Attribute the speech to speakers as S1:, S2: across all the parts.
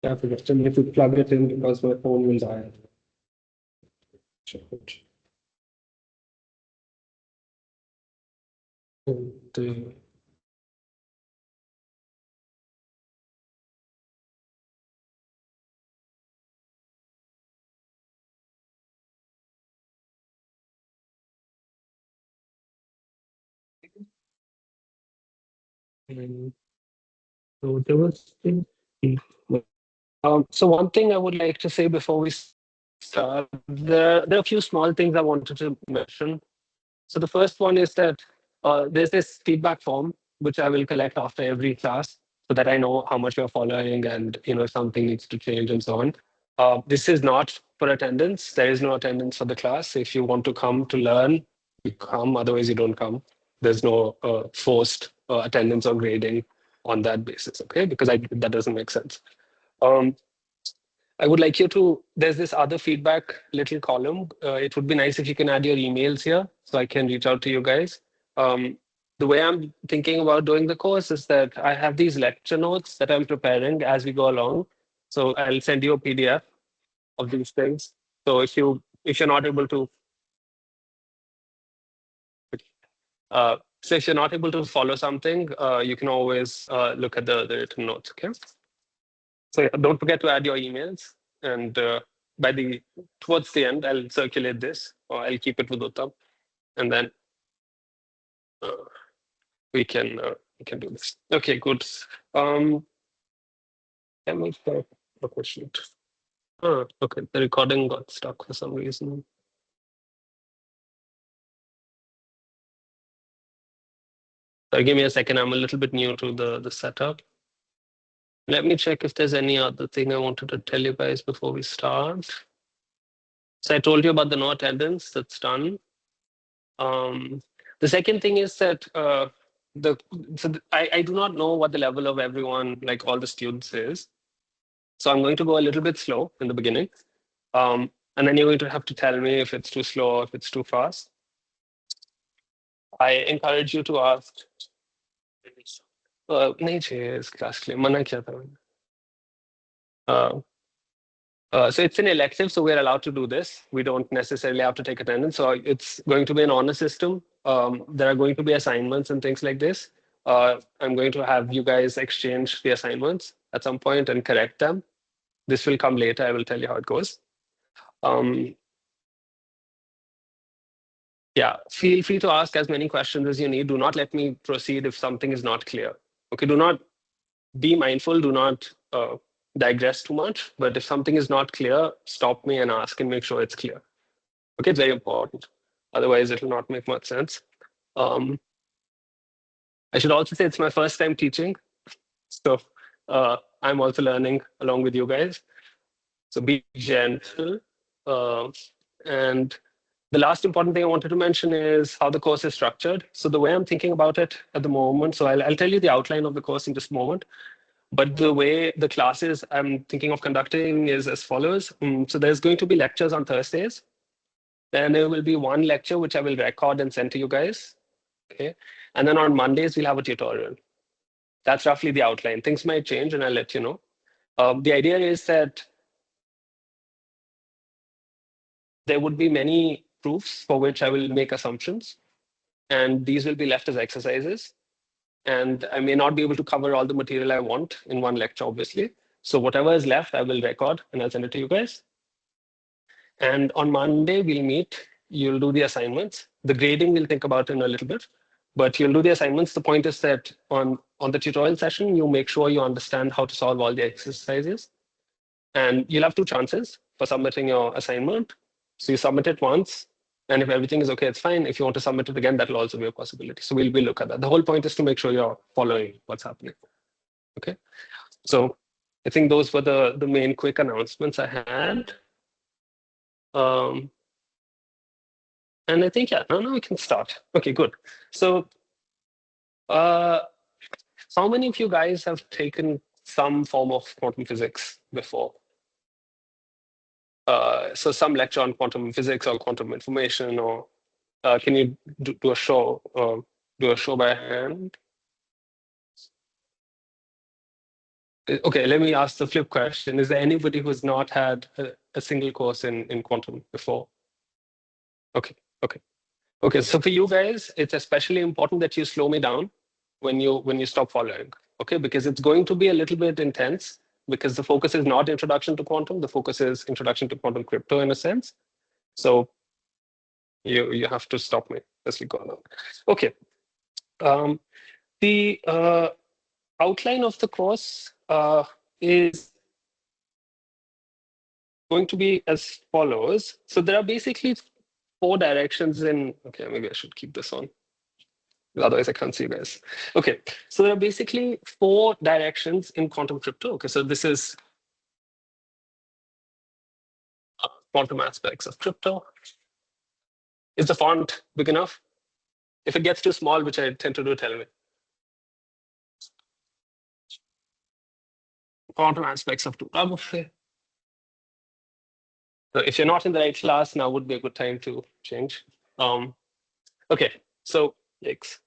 S1: I forget. Still need to plug it in because my phone will die. Check it. And, and so there was so one thing I would like to say before we start, there are a few small things I wanted to mention. So the first one is that there's this feedback form which I will collect after every class so that I know how much you're following and if something needs to change and so on. This is not for attendance. There is no attendance for the class. If you want to come to learn, you come. Otherwise, you don't come. There's no forced attendance or grading on that basis. Okay, because that doesn't make sense. Um, I would like you to, there's this other feedback little column. It would be nice if you can add your emails here so I can reach out to you guys. Um, the way I'm thinking about doing the course is that I have these lecture notes that I'm preparing as we go along. So I'll send you a PDF of these things. So if you're not able to so if you're not able to follow something, you can always look at the written notes. Okay. So don't forget to add your emails, and by the towards the end, I'll circulate this, or I'll keep it with Uttam, and then uh, we can do this. Okay, good. Can we start the question? Okay. The recording got stuck for some reason. Give me a second. I'm a little bit new to the setup. Let me check if there's any other thing I wanted to tell you guys before we start. So I told you about the no attendance. That's done. The second thing is that I do not know what the level of everyone, like all the students, is. So I'm going to go a little bit slow in the beginning, and then you're going to have to tell me if it's too slow or if it's too fast. I encourage you to ask. नहीं चाहिए इस class के लिए मना किया था मैंने. So it's an elective, so we're allowed to do this. We don't necessarily have to take attendance. So it's going to be an honor system. There are going to be assignments and things like this. I'm going to have you guys exchange the assignments at some point and correct them. This will come later. I will tell you how it goes. Yeah, feel free to ask as many questions as you need. Do not let me proceed if something is not clear. Okay, do not be mindful. Do not digress too much. But if something is not clear, stop me and ask and make sure it's clear. Okay, it's very important. Otherwise, it will not make much sense. I should also say it's my first time teaching. So I'm also learning along with you guys. So be gentle. And the last important thing I wanted to mention is how the course is structured. So the way I'm thinking about it at the moment, so I'll tell you the outline of the course in just a moment. But the way the classes I'm thinking of conducting is as follows. So there's going to be lectures on Thursdays. Then there will be one lecture which I will record and send to you guys. Okay. And then on Mondays, we'll have a tutorial. That's roughly the outline. Things might change and I'll let you know. The idea is that there would be many proofs for which I will make assumptions. And these will be left as exercises. And I may not be able to cover all the material I want in one lecture, obviously. So whatever is left, I will record and I'll send it to you guys. And on Monday, we'll meet. You'll do the assignments. The grading we'll think about in a little bit. But you'll do the assignments. The point is that on the tutorial session, you make sure you understand how to solve all the exercises. And you'll have two chances for submitting your assignment. So you submit it once. And if everything is okay, it's fine. If you want to submit it again, that will also be a possibility. So we'll look at that. The whole point is to make sure you're following what's happening. Okay. So I think those were the main quick announcements I had. And I think, yeah, now we can start. Okay, good. So how many of you guys have taken some form of quantum physics before? So some lecture on quantum physics or quantum information, or can you do a show? Do a show by hand? Okay, let me ask the flip question. Is there anybody who's not had a single course in quantum before? Okay, okay. Okay, so for you guys, it's especially important that you slow me down when you stop following. Okay, because it's going to be a little bit intense because the focus is not introduction to quantum, the focus is introduction to quantum crypto in a sense. So you have to stop me as we go along. Okay. The outline of the course is going to be as follows. So there are basically four directions in, okay, maybe I should keep this on. Otherwise, I can't see you guys. Okay, so there are basically four directions in quantum crypto. Okay, so this is quantum aspects of crypto. Is the font big enough? If it gets too small, which I tend to do, tell me. Quantum aspects of cryptography. So if you're not in the right class, now would be a good time to change. Okay, so yikes.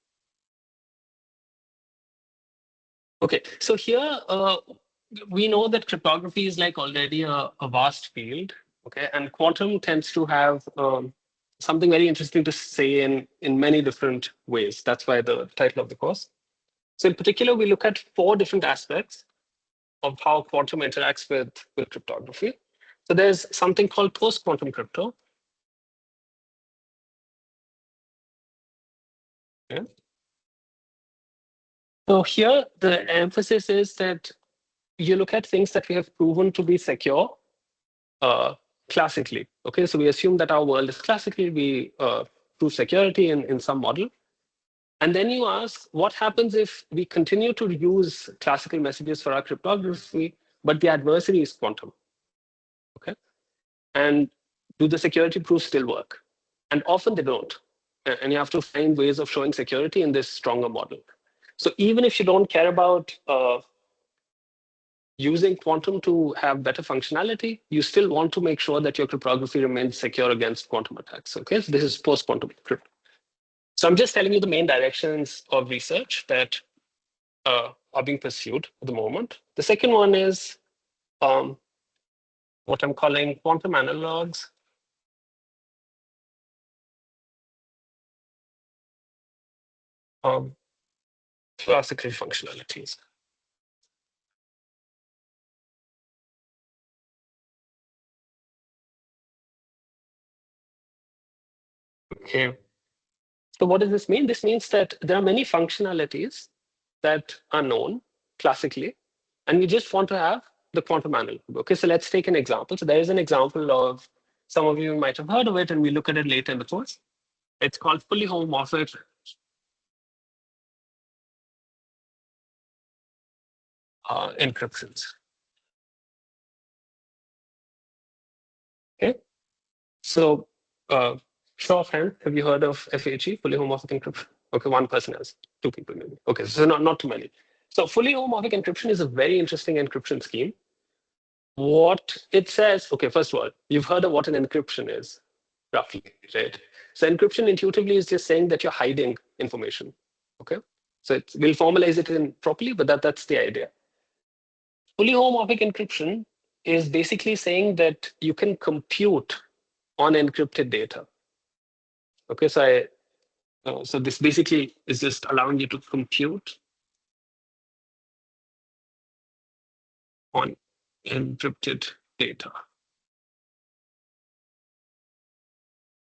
S1: Okay, so here we know that cryptography is like already a vast field. Okay, and quantum tends to have something very interesting to say in many different ways. That's why the title of the course. So in particular, we look at four different aspects of how quantum interacts with cryptography. So there's something called post-quantum crypto. Okay. So here, the emphasis is that you look at things that we have proven to be secure classically. Okay, so we assume that our world is classically, we prove security in some model. And then you ask, what happens if we continue to use classical messages for our cryptography, but the adversary is quantum? Okay, and do the security proofs still work? And often they don't. And you have to find ways of showing security in this stronger model. So even if you don't care about using quantum to have better functionality, you still want to make sure that your cryptography remains secure against quantum attacks. Okay, so this is post-quantum crypto. So I'm just telling you the main directions of research that are being pursued at the moment. The second one is what I'm calling quantum analogs. Classical functionalities. Okay. So what does this mean? This means that there are many functionalities that are known classically, and we just want to have the quantum analog. Okay, so let's take an example. So there is an example of, some of you might have heard of it, and we look at it later in the course. It's called fully homomorphic encryptions. Okay, so show of hand, have you heard of FHE, fully homomorphic encryption? Okay, one person has, two people maybe. Okay, so not too many. So fully homomorphic encryption is a very interesting encryption scheme. What it says, okay, first of all, you've heard of what an encryption is, roughly, right? So encryption intuitively is just saying that you're hiding information, okay? So we'll formalize it in properly, but that's the idea. Fully homomorphic encryption is basically saying that you can compute on encrypted data. Okay, so this basically is just allowing you to compute on encrypted data.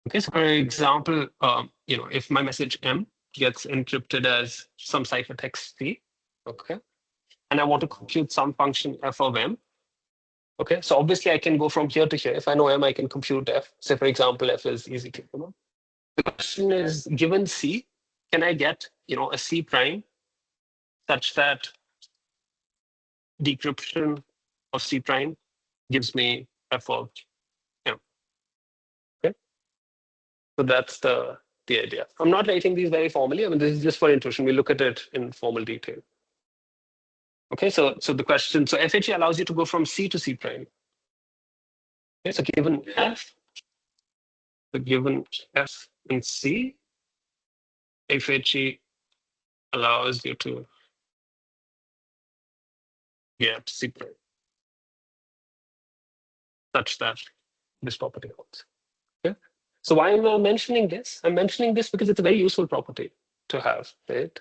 S1: Okay, so for example, if my message M gets encrypted as some ciphertext C, okay, and I want to compute some function f of M, okay, so obviously I can go from here to here. If I know M, I can compute F. Say, for example, F is easy to know. The question is, given C, can I get a C prime such that decryption of C prime gives me F of M? Okay, so that's the idea. I'm not writing these very formally. I mean, this is just for intuition. We look at it in formal detail. Okay, so the question, so FHE allows you to go from C to C prime. Okay, so given F, so given F in C, FHE allows you to get C prime such that this property holds. Okay. So why am I mentioning this? I'm mentioning this because it's a very useful property to have, right?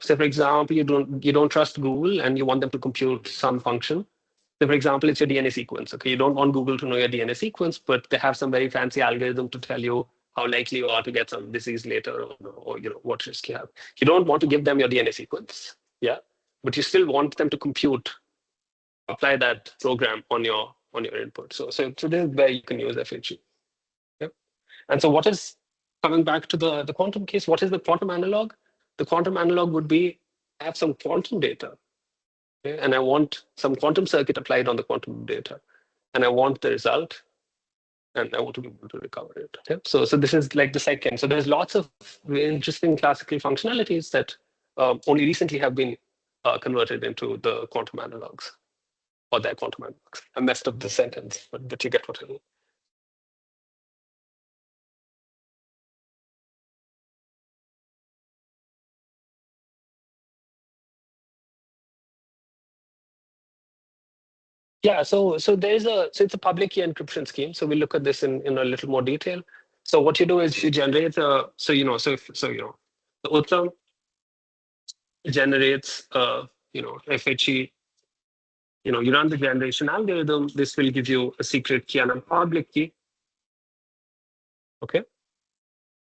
S1: Say for example, you don't trust Google and you want them to compute some function. So for example, it's your DNA sequence. Okay, you don't want Google to know your DNA sequence, but they have some very fancy algorithm to tell you how likely you are to get some disease later, or what risk you have. You don't want to give them your DNA sequence, yeah, but you still want them to compute, apply that program on your input. So this is where you can use FHE. Yep. And so what is coming back to the quantum case? What is the quantum analog? The quantum analog would be I have some quantum data, okay, and I want some quantum circuit applied on the quantum data, and I want the result, and I want to be able to recover it. Okay? So this is like the second. So there's lots of interesting classical functionalities that only recently have been converted into the quantum analogs or their quantum analogs. I messed up the sentence, but you get what I mean. Yeah, so it's a public key encryption scheme. So we'll look at this in a little more detail. So what you do is you generate the Uttam generates FHE, you run the generation algorithm. This will give you a secret key and a public key. Okay.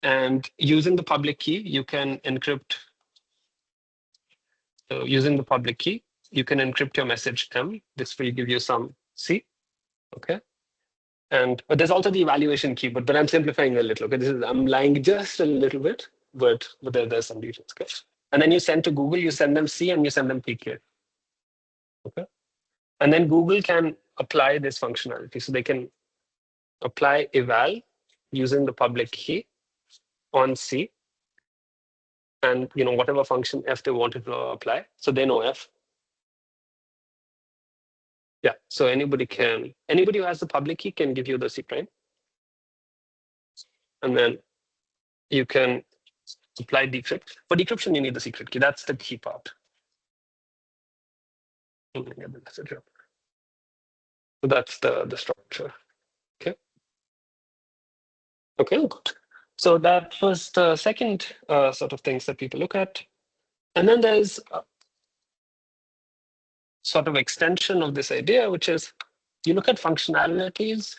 S1: And using the public key, you can encrypt. So using the public key, you can encrypt your message M. This will give you some C. Okay. But there's also the evaluation key, but I'm simplifying a little. Okay, I'm lying just a little bit, but there's some details. Okay, and then you send to Google, you send them C and you send them PK. Okay, and then Google can apply this functionality, so they can apply eval using the public key on C, and whatever function F they wanted to apply, so they know F. Yeah, so anybody who has the public key can give you the C prime, and then you can apply decrypt. For decryption, you need the secret key. That's the key part. Get the message up. So that's the structure. Okay. Okay, good. So that was the second sort of things that people look at. And then there's a sort of extension of this idea, which is you look at functionalities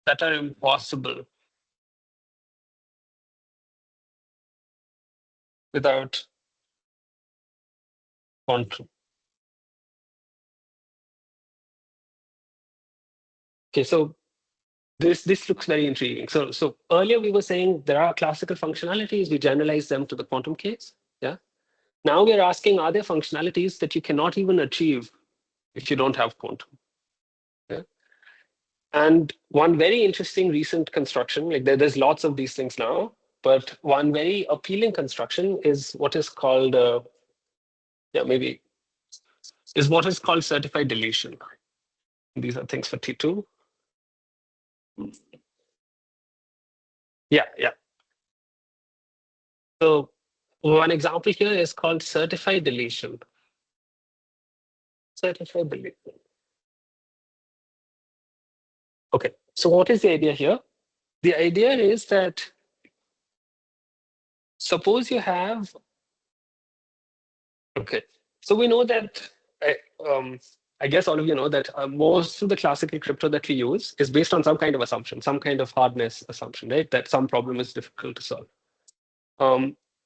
S1: that are impossible without quantum. Okay, so this looks very intriguing. So earlier we were saying there are classical functionalities, we generalize them to the quantum case. Yeah. Now we're asking, are there functionalities that you cannot even achieve if you don't have quantum? Yeah. And one very interesting recent construction, like there's lots of these things now, but one very appealing construction is what is called, is what is called certified deletion. These are things for T2. Yeah. So one example here is called certified deletion. Certified deletion. Okay, so what is the idea here? The idea is that suppose you have, okay, so we know that, I guess all of you know that most of the classical crypto that we use is based on some kind of assumption, some kind of hardness assumption, right? That some problem is difficult to solve.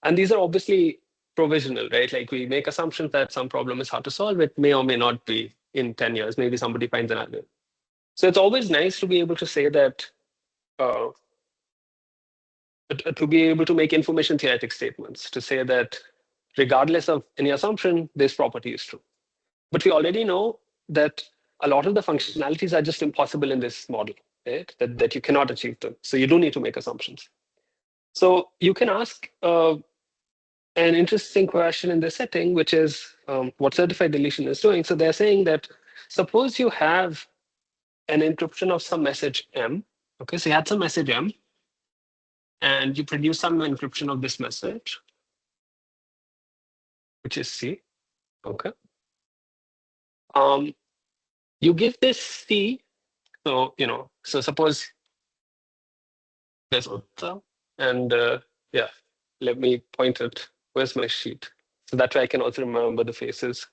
S1: And these are obviously provisional, right? Like we make assumptions that some problem is hard to solve. It may or may not be in 10 years. Maybe somebody finds an algorithm. So it's always nice to be able to say that, to be able to make information theoretic statements, to say that regardless of any assumption, this property is true. But we already know that a lot of the functionalities are just impossible in this model, right? That you cannot achieve them. So you do need to make assumptions. So you can ask an interesting question in this setting, which is what certified deletion is doing. So they're saying that suppose you have an encryption of some message M. Okay, so you had some message M, and you produce some encryption of this message, which is C. Okay. You give this C. So so suppose there's Uttam, and yeah, let me point it. Where's my sheet? So that way I can also remember the faces.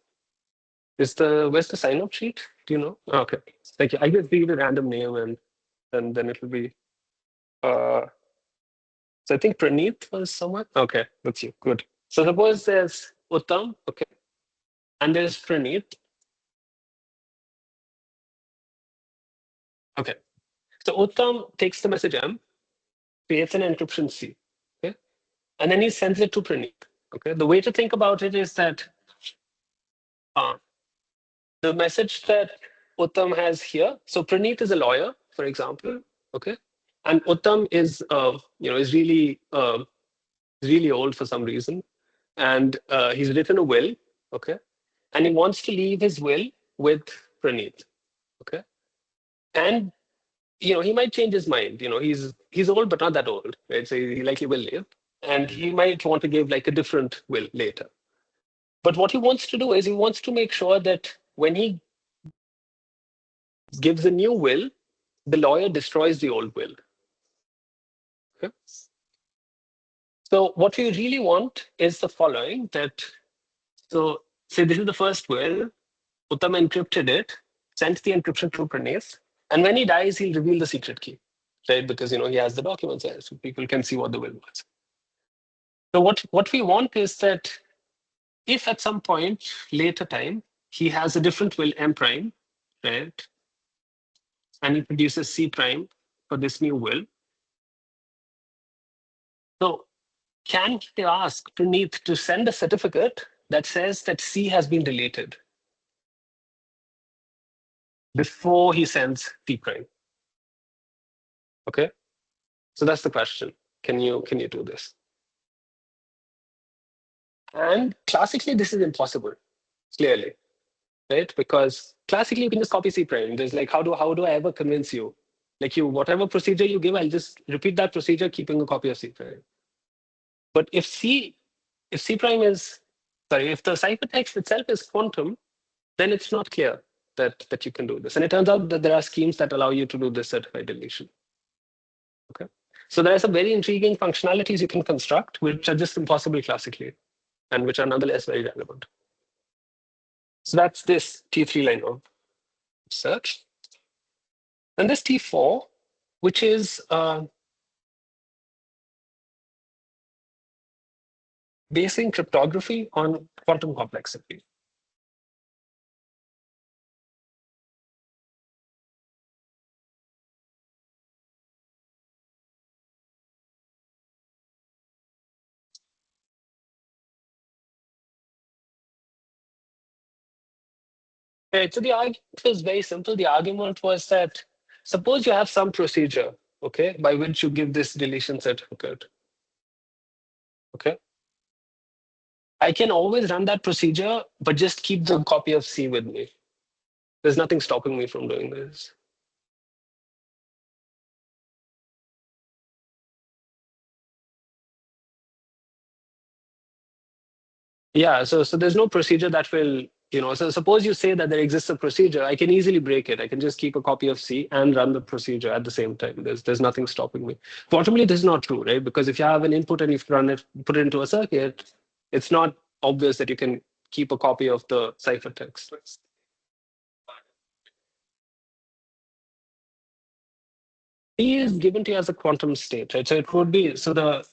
S1: Where's the sign up sheet? Do you know? Oh, okay. Thank you. I just give it a random name, and then it'll be uh so I think Praneeth was someone. Okay, that's you. Good. So suppose there's Uttam, okay, and there's Praneeth. Okay. So Uttam takes the message M, creates an encryption C. Okay. And then he sends it to Praneeth. Okay. The way to think about it is that uh, the message that Uttam has here. So Praneeth is a lawyer, for example. Okay. And Uttam is really old for some reason, and he's written a will. Okay. And he wants to leave his will with Praneeth. Okay. And he might change his mind. He's old, but not that old, right? So he likely will live, and he might want to give like a different will later. But what he wants to do is he wants to make sure that when he gives a new will, the lawyer destroys the old will. Okay? So what we really want is the following: that so say this is the first will. Uttam encrypted it, sent the encryption to Praneeth, and when he dies, he'll reveal the secret key, right? Because he has the documents there, so people can see what the will was. So what we want is that if at some point later time he has a different will M prime, right, and he produces C prime for this new will, so can he ask Praneeth to send a certificate that says that C has been deleted before he sends C prime? Okay, so that's the question. Can you do this? And classically, this is impossible, clearly, right? Because classically, you can just copy C prime. There's like, how do I ever convince you? Like whatever procedure you give, I'll just repeat that procedure, keeping a copy of C prime. But if C prime is, sorry, if the ciphertext itself is quantum, then it's not clear that you can do this. And it turns out that there are schemes that allow you to do this certified deletion. Okay. So there are some very intriguing functionalities you can construct, which are just impossible classically, and which are nonetheless very relevant. So that's this T3 line of search. And this T4, which is basing cryptography on quantum complexity. Okay, so the argument was very simple. The argument was that suppose you have some procedure, okay, by which you give this deletion certificate. Okay. I can always run that procedure, but just keep the copy of C with me. There's nothing stopping me from doing this. Yeah, so there's no procedure that will, so suppose you say that there exists a procedure, I can easily break it. I can just keep a copy of C and run the procedure at the same time. There's nothing stopping me. Fortunately, this is not true, right? Because if you have an input and you run it, put it into a circuit, it's not obvious that you can keep a copy of the ciphertext. C is given to you as a quantum state, right? So it would be so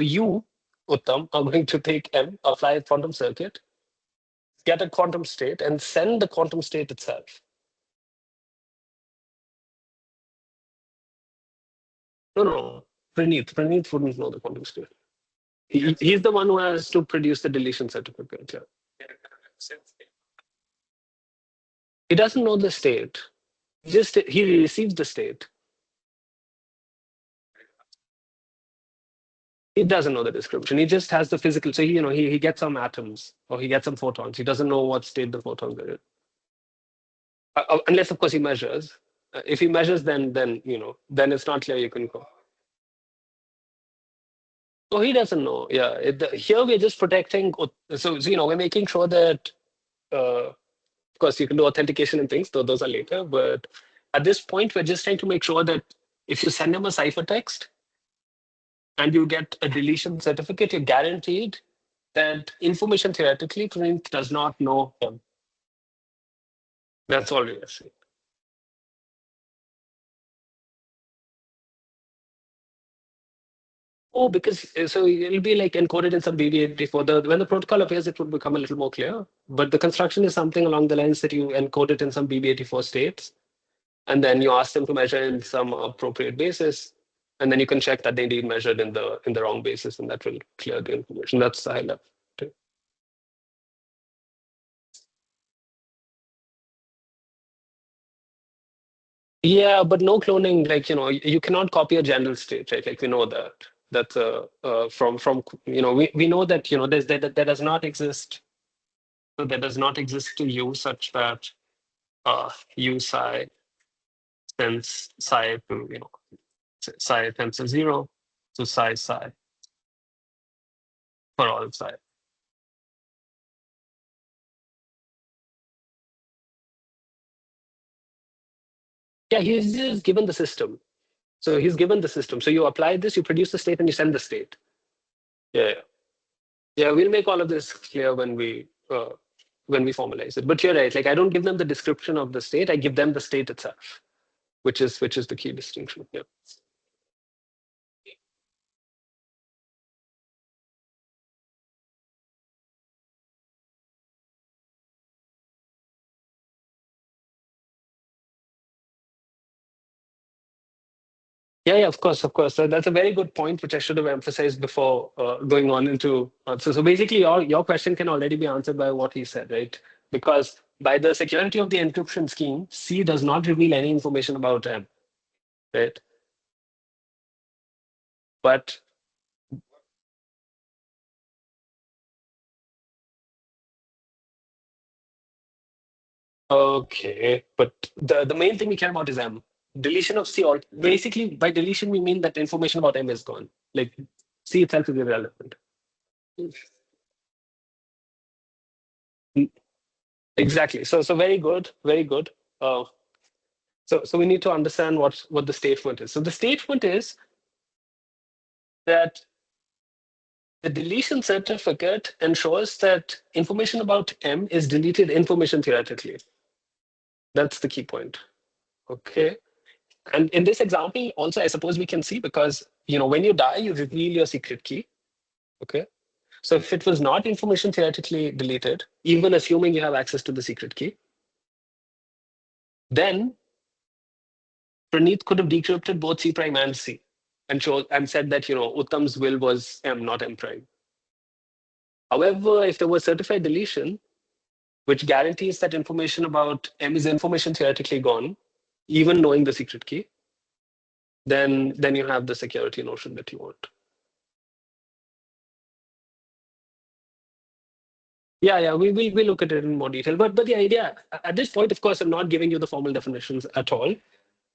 S1: you, Uttam, are going to take M, apply a quantum circuit, get a quantum state, and send the quantum state itself. No. Praneeth wouldn't know the quantum state. He's the one who has to produce the deletion certificate. Yeah. He doesn't know the state. He receives the state. He doesn't know the description. He just has the physical. So he gets some atoms or he gets some photons. He doesn't know what state the photons are in. Unless of course he measures. If he measures, then it's not clear you can go. So he doesn't know. Yeah. Here we're just protecting. So we're making sure that of course, you can do authentication and things, though those are later. But at this point, we're just trying to make sure that if you send them a ciphertext and you get a deletion certificate, you're guaranteed that information theoretically Pranit does not know him. That's all we are saying. Oh, because so it'll be like encoded in some BB84. When the protocol appears, it would become a little more clear. But the construction is something along the lines that you encode it in some BB84 states, and then you ask them to measure in some appropriate basis, and then you can check that they indeed measured in the wrong basis, and that will clear the information. That's the high level. Yeah, but no cloning, like, you cannot copy a general state, right? Like we know that. That's from we know that there does not exist, so there does not exist to U such that U psi tends psi to psi tends to 0 to psi for all psi. Yeah, he's just given the system. So he's given the system. So you apply this, you produce the state, and you send the state. Yeah, yeah. Yeah, we'll make all of this clear when we formalize it. But you're right. Like I don't give them the description of the state. I give them the state itself, which is the key distinction. Yeah. Yeah, yeah, of course, of course. So that's a very good point, which I should have emphasized before going on into. So basically, your question can already be answered by what he said, right? Because by the security of the encryption scheme, C does not reveal any information about M, right? But okay, but the main thing we care about is M. Deletion of C, or basically by deletion we mean that information about M is gone. Like C itself is irrelevant. Exactly. So very good, very good. Uh, so we need to understand what the statement is. So the statement is that the deletion certificate ensures that information about M is deleted information theoretically. That's the key point. Okay. And in this example, also, I suppose we can see because when you die, you reveal your secret key. Okay. So if it was not information theoretically deleted, even assuming you have access to the secret key, then Praneeth could have decrypted both C prime and C and said that Uttam's will was M, not M prime. However, if there was certified deletion, which guarantees that information about M is information theoretically gone, even knowing the secret key, then you have the security notion that you want. Yeah, we look at it in more detail. But the idea at this point, of course, I'm not giving you the formal definitions at all.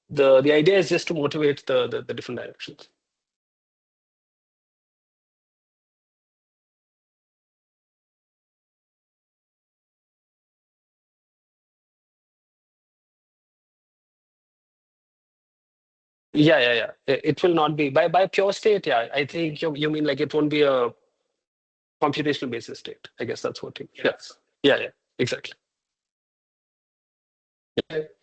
S1: The idea is just to motivate the different directions. Yeah. It will not be by pure state. Yeah, I think you mean like it won't be a computational basis state. I guess that's what you. Yeah, exactly.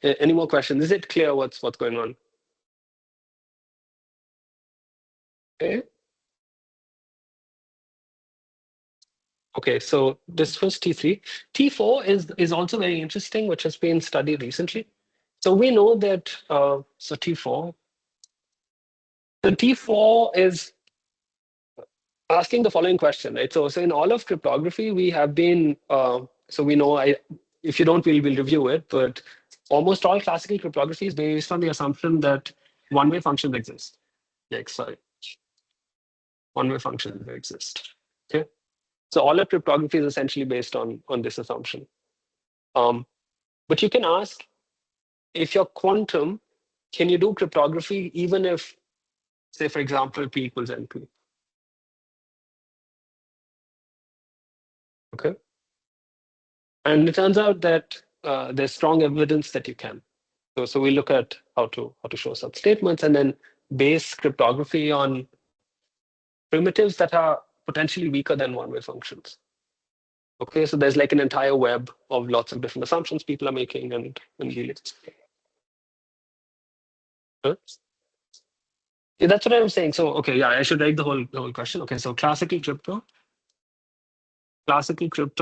S1: Any more questions? Is it clear what's going on? Okay. Okay, so this was T3. T4 is also very interesting, which has been studied recently. So we know that so T4. So T4 is asking the following question, right? So in all of cryptography, we have been so we know if you don't, we'll review it, but almost all classical cryptography is based on the assumption that one-way functions exist. Yeah, sorry, one-way functions exist. Okay. So all of cryptography is essentially based on this assumption. But you can ask, if you're quantum, can you do cryptography even if, say, for example, P equals NP? Okay. And it turns out that there's strong evidence that you can. So we look at how to show such statements and then base cryptography on primitives that are potentially weaker than one-way functions. Okay, so there's like an entire web of lots of different assumptions people are making and dealing. Huh? Yeah, that's what I was saying. So okay, yeah, I should write the whole question. Okay, so classical crypto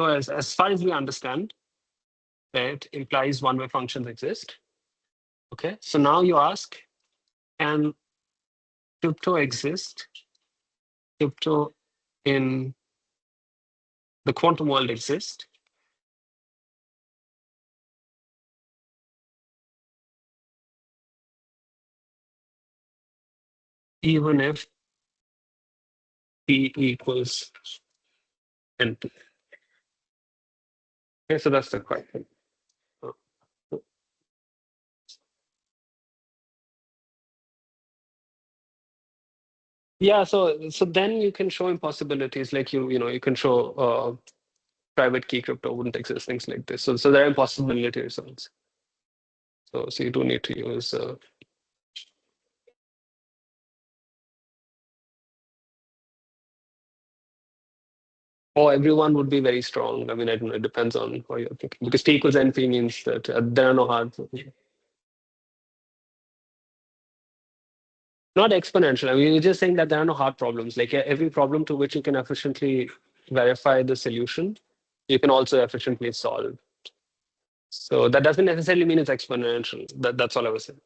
S1: as far as we understand, right, implies one-way functions exist. Okay, so now you ask, can crypto exist? Crypto in the quantum world exist? Even if P equals NP. Okay, so that's the question. Uh, Yeah, so then you can show impossibilities like you can show private key crypto wouldn't exist, things like this. So there are impossibility results. So you do need to use or everyone would be very strong. I mean, I don't know, it depends on how you're thinking. Because T equals NP means that there are no hard. Not exponential. I mean, you're just saying that there are no hard problems. Like every problem to which you can efficiently verify the solution, you can also efficiently solve. So that doesn't necessarily mean it's exponential. That's all I was saying.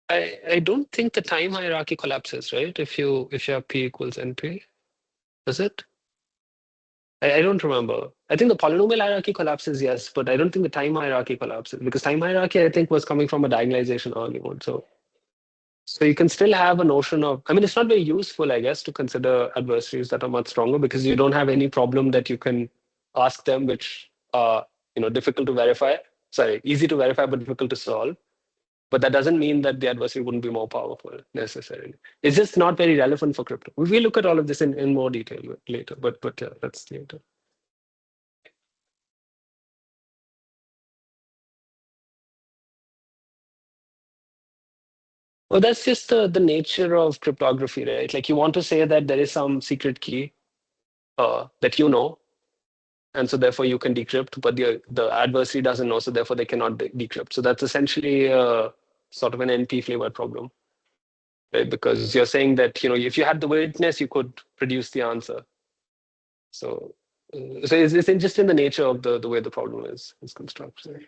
S1: I don't think the time hierarchy collapses, right? If you have P equals NP, does it? I don't remember. I think the polynomial hierarchy collapses, yes, but I don't think the time hierarchy collapses because time hierarchy, I think, was coming from a diagonalization argument. So you can still have a notion of, I mean, it's not very useful, I guess, to consider adversaries that are much stronger because you don't have any problem that you can ask them, which are, difficult to verify. Sorry, easy to verify, but difficult to solve. But that doesn't mean that the adversary wouldn't be more powerful necessarily. It's just not very relevant for crypto. We'll look at all of this in more detail later, but yeah, that's later. Well, that's just the nature of cryptography, right? Like you want to say that there is some secret key that you know, and so therefore you can decrypt, but the adversary doesn't know, so therefore they cannot decrypt. So that's essentially sort of an NP flavored problem, right? Because you're saying that if you had the witness, you could produce the answer. So it's just in the nature of the way the problem is constructed.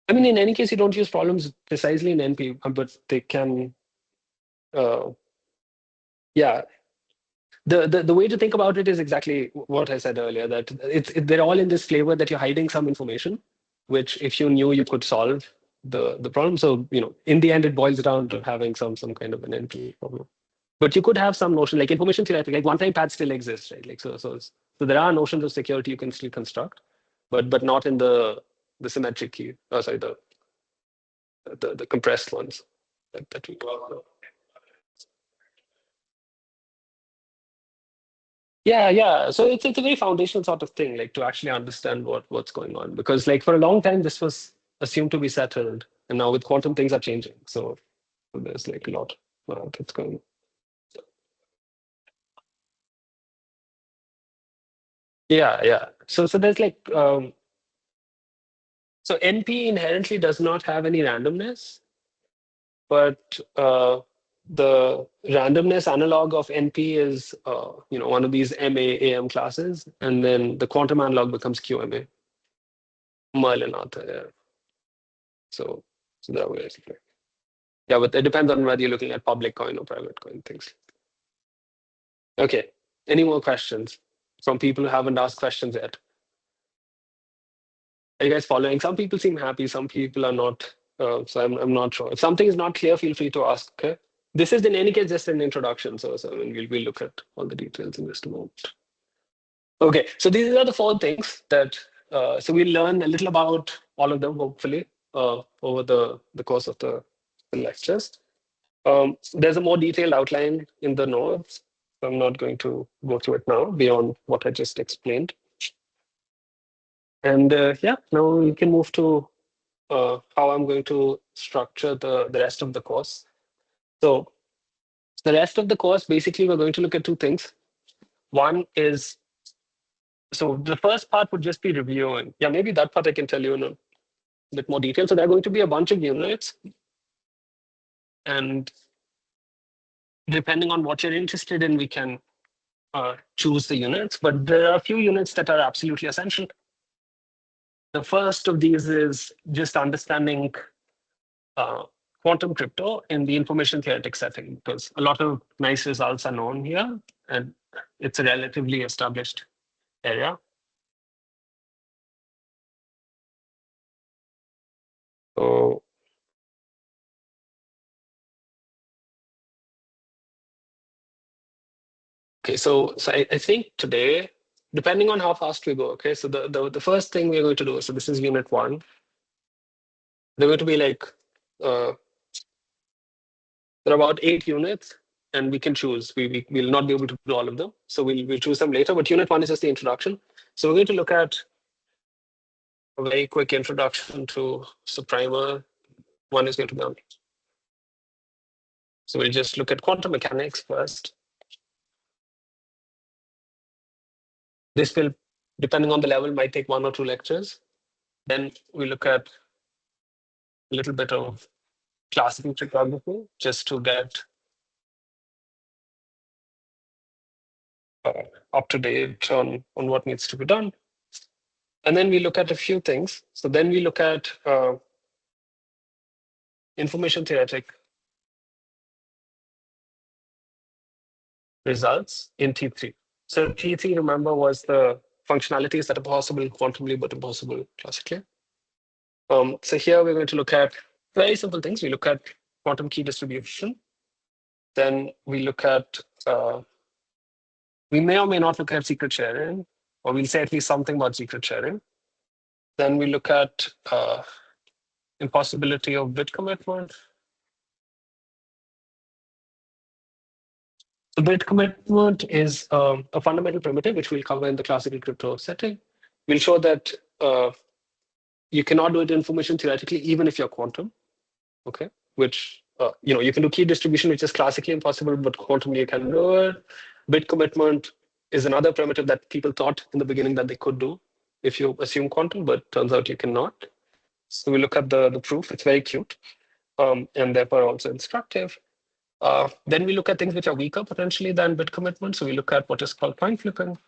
S1: I mean, in any case, you don't use problems precisely in NP, but they can. Uh, yeah, the way to think about it is exactly what I said earlier, that they're all in this flavor that you're hiding some information, which if you knew you could solve the problem. So in the end, it boils down to having some kind of an NP problem. But you could have some notion like information theoretic, like one-time paths still exist, right? Like so there are notions of security you can still construct, but not in the symmetric key. Oh, sorry, the compressed ones that we talk about. Yeah. So it's a very foundational sort of thing, like to actually understand what's going on. Because like for a long time, this was assumed to be settled, and now with quantum things are changing. So there's like a lot that's going. Yeah. So there's like so NP inherently does not have any randomness, but the randomness analog of NP is one of these MA/AM classes, and then the quantum analog becomes QMA. Merlin Arthur, yeah. So that way. Yeah, but it depends on whether you're looking at public coin or private coin things. Okay. Any more questions from people who haven't asked questions yet? Are you guys following? Some people seem happy, some people are not. So I'm not sure. If something is not clear, feel free to ask. Okay. This is in any case just an introduction. So I mean, we'll look at all the details in just a moment. Okay, so these are the four things that, so we'll learn a little about all of them, hopefully, over the course of the lectures. There's a more detailed outline in the notes. So I'm not going to go through it now beyond what I just explained. And yeah, now we can move to how I'm going to structure the rest of the course. So the rest of the course, basically, we're going to look at two things. One is, so the first part would just be reviewing. Yeah, maybe that part I can tell you in a bit more detail. So there are going to be a bunch of units. And depending on what you're interested in, we can choose the units. But there are a few units that are absolutely essential. The first of these is just understanding quantum crypto in the information theoretic setting, because a lot of nice results are known here, and it's a relatively established area. So okay, so I think today, depending on how fast we go, okay, so the first thing we're going to do, so this is unit 1. They're going to be like, there are about 8 units, and we can choose. We'll not be able to do all of them, so we'll choose them later. But unit 1 is just the introduction. So we're going to look at a very quick introduction to primer. One is going to be on. So we'll just look at quantum mechanics first. This will, depending on the level, might take 1 or 2 lectures. Then we look at a little bit of classical cryptography, just to get up to date on what needs to be done. And then we look at a few things. So then we look at information theoretic results in T3. So T3, remember, was the functionalities that are possible quantumly but impossible classically. So here we're going to look at very simple things. We look at quantum key distribution. Then we look at, we may or may not look at secret sharing, or we'll say at least something about secret sharing. Then we look at impossibility of bit commitment. So bit commitment is a fundamental primitive, which we'll cover in the classical crypto setting. We'll show that you cannot do it information theoretically, even if you're quantum, okay? Which, you can do key distribution, which is classically impossible, but quantumly you can do it. Bit commitment is another primitive that people thought in the beginning that they could do if you assume quantum, but turns out you cannot. So we look at the proof. It's very cute, and therefore also instructive. Then we look at things which are weaker potentially than bit commitment. So we look at what is called coin flipping.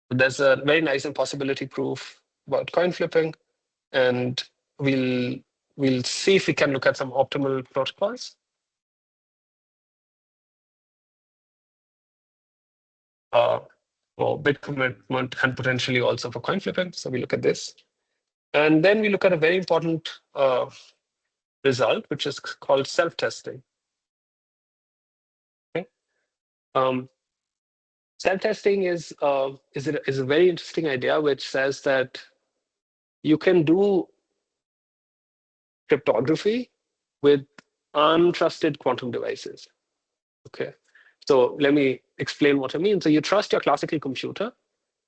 S1: There's a very nice impossibility proof about coin flipping, and we'll see if we can look at some optimal protocols. For bit commitment and potentially also for coin flipping. So we look at this. And then we look at a very important result, which is called self-testing. Okay. Self-testing is a very interesting idea, which says that you can do cryptography with untrusted quantum devices. Okay. So let me explain what I mean. So you trust your classical computer,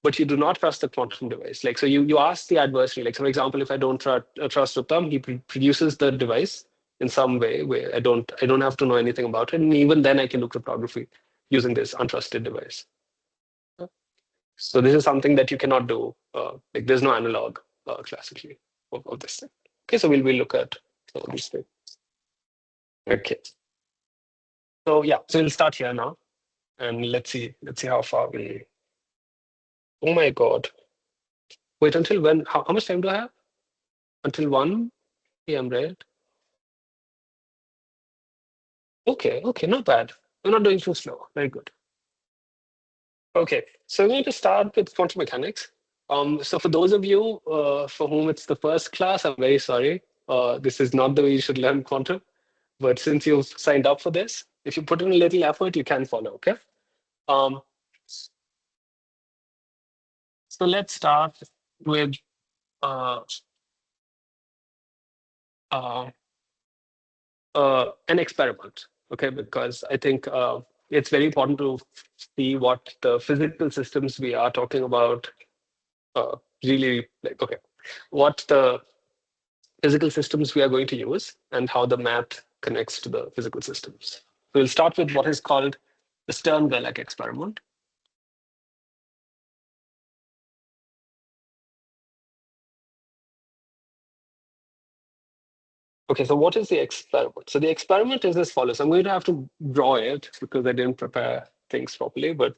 S1: but you do not trust the quantum device. Like, so you ask the adversary, like, for example, if I don't trust Uttam, he produces the device in some way where I don't have to know anything about it. And even then I can do cryptography using this untrusted device. So this is something that you cannot do. Like, there's no analog classically of this thing. Okay, so we'll look at some of these things. Okay. So yeah, so we'll start here now, and let's see how far we. Oh my God! Wait, until when? How much time do I have? Until 1 p.m., right? Okay, not bad. We're not doing too slow. Very good. Okay, so we're going to start with quantum mechanics. So for those of you for whom it's the first class, I'm very sorry. This is not the way you should learn quantum. but since you've signed up for this, if you put in a little effort, you can follow, okay? Um, so let's start with uh, uh, an experiment, okay? Because I think it's very important to see what the physical systems we are talking about really like, okay, what the physical systems we are going to use and how the math connects to the physical systems. So we'll start with what is called the Stern-Gerlach experiment. Okay, so what is the experiment? So the experiment is as follows. I'm going to have to draw it because I didn't prepare things properly. But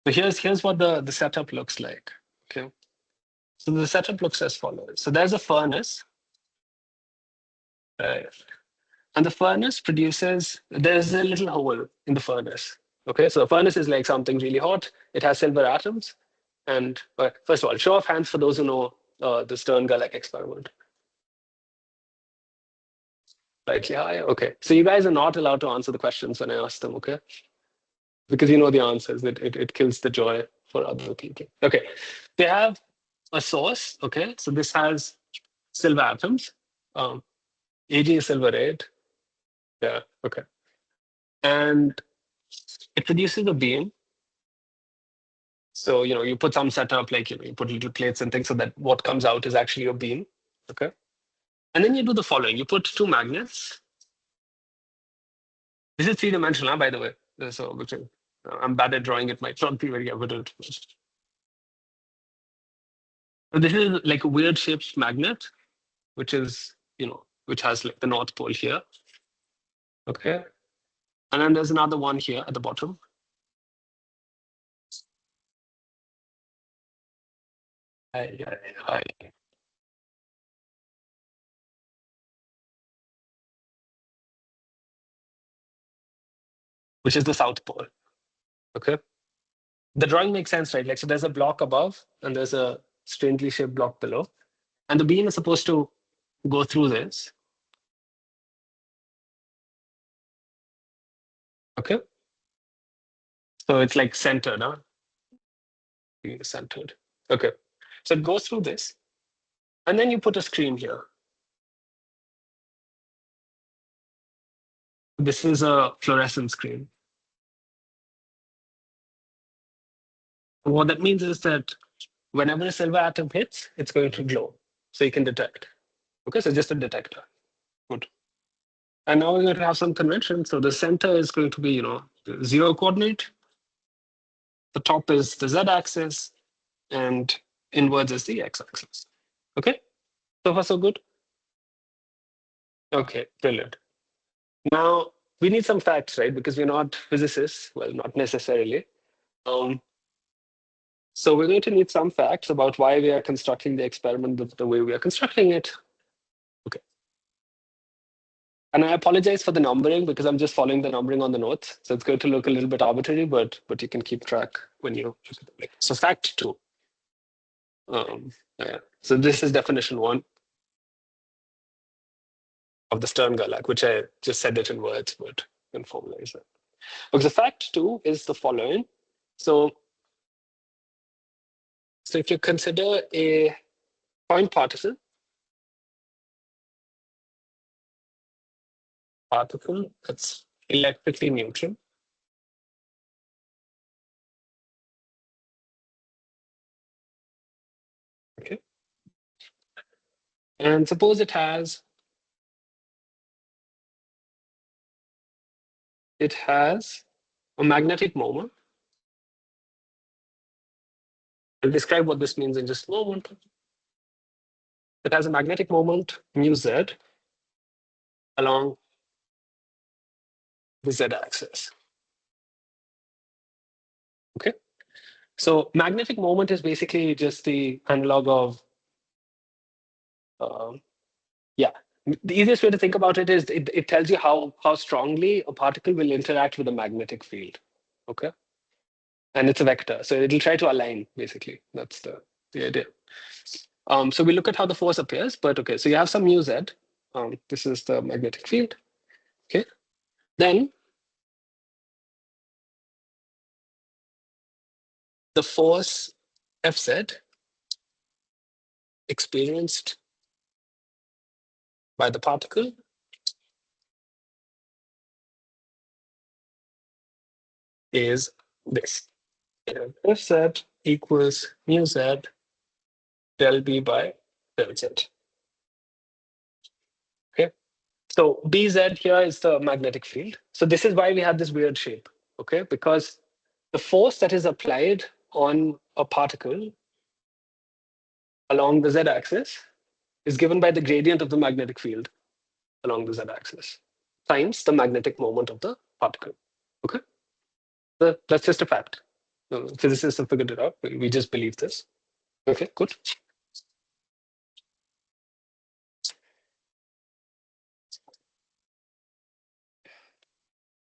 S1: so here's what the setup looks like. Okay, so the setup looks as follows. So there's a furnace, uh, and the furnace produces. There's a little hole in the furnace. Okay, so a furnace is like something really hot. It has silver atoms. And first of all, show of hands for those who know the Stern-Gerlach experiment. Slightly higher. Okay, so you guys are not allowed to answer the questions when I ask them. Okay. Because you know the answers. It kills the joy for other people. Okay, they have a source. Okay, so this has silver atoms. Ag is silver 8. Yeah, okay. And it produces a beam. So, you put some setup, like, you put little plates and things so that what comes out is actually a beam. Okay. And then you do the following. You put two magnets. This is three-dimensional, by the way. So, I'm bad at drawing. It might not be very evident. So this is like a weird shaped magnet, which is, which has like the North Pole here. Okay. And then there's another one here at the bottom. Hi. Which is the South Pole. Okay. The drawing makes sense, right? Like, so there's a block above and there's a strangely shaped block below. And the beam is supposed to go through this. Okay. So it's like centered, huh? Centered. Okay. So it goes through this. And then you put a screen here. This is a fluorescent screen. What that means is that whenever a silver atom hits, it's going to glow. So you can detect. Okay, so just a detector. Good. And now we're going to have some convention. So the center is going to be, the zero coordinate. The top is the z-axis, and inwards is the x-axis. Okay, so far so good. Okay, brilliant. Now we need some facts, right? Because we're not physicists. Well, not necessarily. So we're going to need some facts about why we are constructing the experiment the way we are constructing it. Okay. And I apologize for the numbering because I'm just following the numbering on the notes. So it's going to look a little bit arbitrary, but you can keep track when you look at the link. So fact 2. Yeah. So this is definition 1 of the Stern-Gerlach, which I just said it in words, but you can formalize it. Okay, so fact 2 is the following. So if you consider a point particle that's electrically neutral, okay, and suppose it has a magnetic moment. I'll describe what this means in just a moment. It has a magnetic moment mu z along the z-axis. Okay, so magnetic moment is basically just the analog of, yeah. The easiest way to think about it is it tells you how strongly a particle will interact with a magnetic field. Okay, and it's a vector, so it'll try to align. Basically, that's the idea. So we look at how the force appears, but okay, so you have some mu z. This is the magnetic field. Okay. Then the force Fz experienced by the particle is this. Fz equals mu z del b by del z. Okay. So Bz here is the magnetic field. So this is why we have this weird shape. Okay, because the force that is applied on a particle along the z-axis is given by the gradient of the magnetic field along the z-axis times the magnetic moment of the particle. Okay, so that's just a fact. Physicists have figured it out. We just believe this. Okay, good.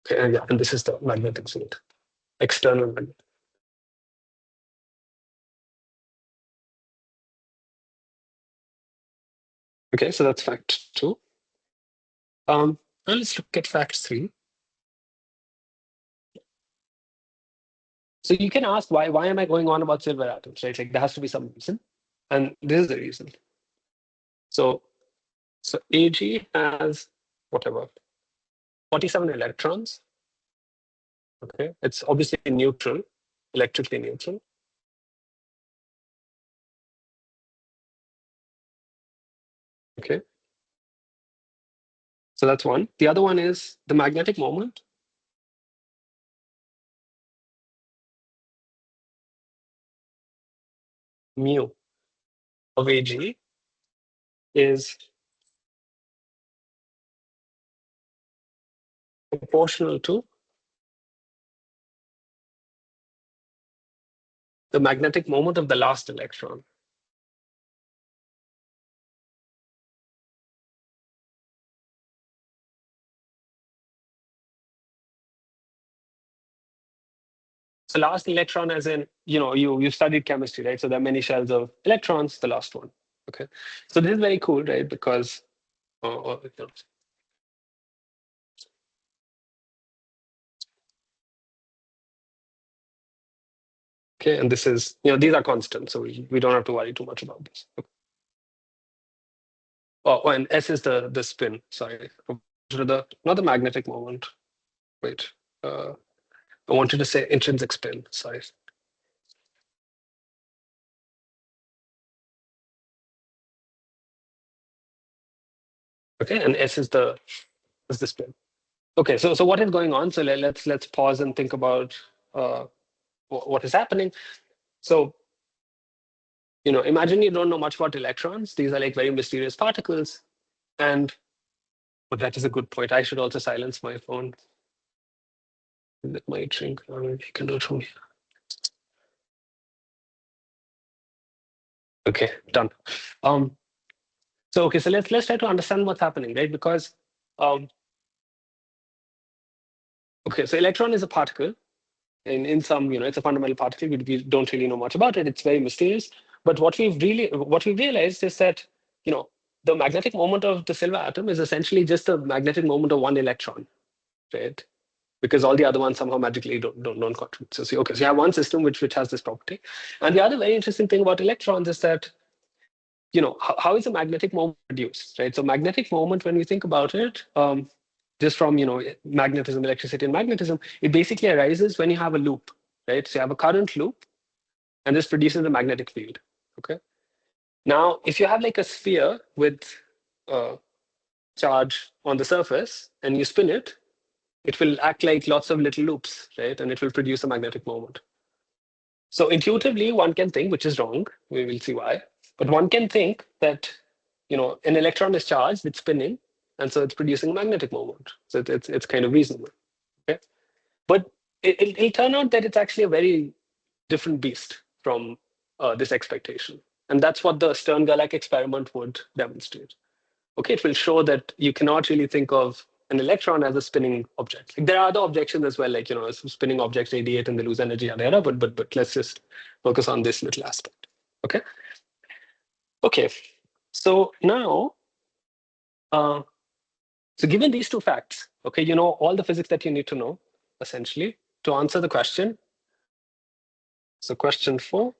S1: Okay, and yeah, and this is the magnetic field, external magnet. Okay, so that's fact 2. Now let's look at fact 3. So you can ask why am I going on about silver atoms, right? Like there has to be some reason, and this is the reason. So Ag has whatever 47 electrons. Okay, it's obviously neutral, electrically neutral. Okay, so that's one. The other one is the magnetic moment. Mu of Ag is proportional to the magnetic moment of the last electron. So last electron, as in, you studied chemistry, right? So there are many shells of electrons, the last one. Okay, so this is very cool, right? Because okay, and this is, these are constant, so we don't have to worry too much about this. Okay. Oh, and S is the spin. Sorry, not the magnetic moment. Wait, I wanted to say intrinsic spin. Sorry. Okay, and S is the spin. Okay, so what is going on? So let's pause and think about what is happening. So imagine you don't know much about electrons. These are like very mysterious particles, and that is a good point. I should also silence my phone. That might shrink. You can do it from here. Okay, done. So okay, so let's try to understand what's happening, right? Because okay, so electron is a particle, and in some, it's a fundamental particle. We don't really know much about it. It's very mysterious. But what we've realized is that the magnetic moment of the silver atom is essentially just the magnetic moment of one electron, right? Because all the other ones somehow magically don't contribute. So okay, so you have one system which has this property, and the other very interesting thing about electrons is that how is a magnetic moment produced, right? So magnetic moment, when we think about it, just from magnetism, electricity, and magnetism, it basically arises when you have a loop, right? So you have a current loop, and this produces a magnetic field. Okay. Now, if you have like a sphere with charge on the surface and you spin it, it will act like lots of little loops, right? And it will produce a magnetic moment. So intuitively, one can think, which is wrong, we will see why, but one can think that an electron is charged, it's spinning, and so it's producing a magnetic moment. So it's kind of reasonable. Okay, but it'll turn out that it's actually a very different beast from this expectation, and that's what the Stern-Gerlach experiment would demonstrate. Okay, it will show that you cannot really think of an electron as a spinning object. Like, there are other objections as well, like spinning objects radiate and they lose energy, yada, but let's just focus on this little aspect. Okay. Okay. So now, So given these two facts, okay, you know all the physics that you need to know, essentially, to answer the question. So question 4.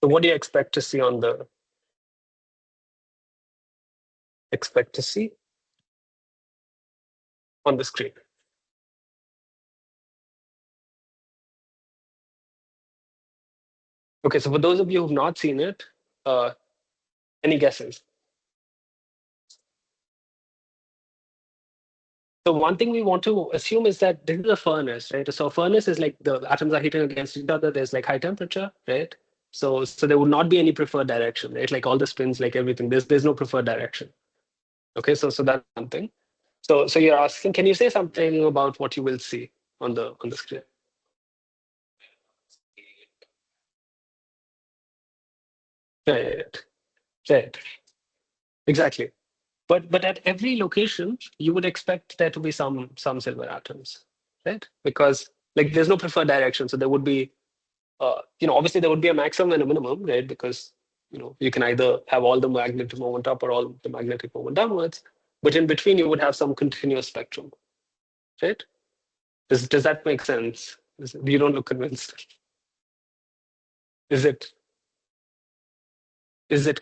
S1: So what do you expect to see on the screen? Okay, so for those of you who've not seen it, any guesses? So one thing we want to assume is that this is a furnace, right? So a furnace is like the atoms are hitting against each other. There's like high temperature, right? So there would not be any preferred direction, right? Like all the spins, like everything, there's no preferred direction. Okay, so that's one thing. So you're asking, can you say something about what you will see on the screen? Right, right, exactly. But at every location, you would expect there to be some silver atoms, right? Because like there's no preferred direction, so there would be, obviously there would be a maximum and a minimum, right? Because you can either have all the magnetic moment up or all the magnetic moment downwards, but in between you would have some continuous spectrum, right? Does that make sense? You don't look convinced. Is it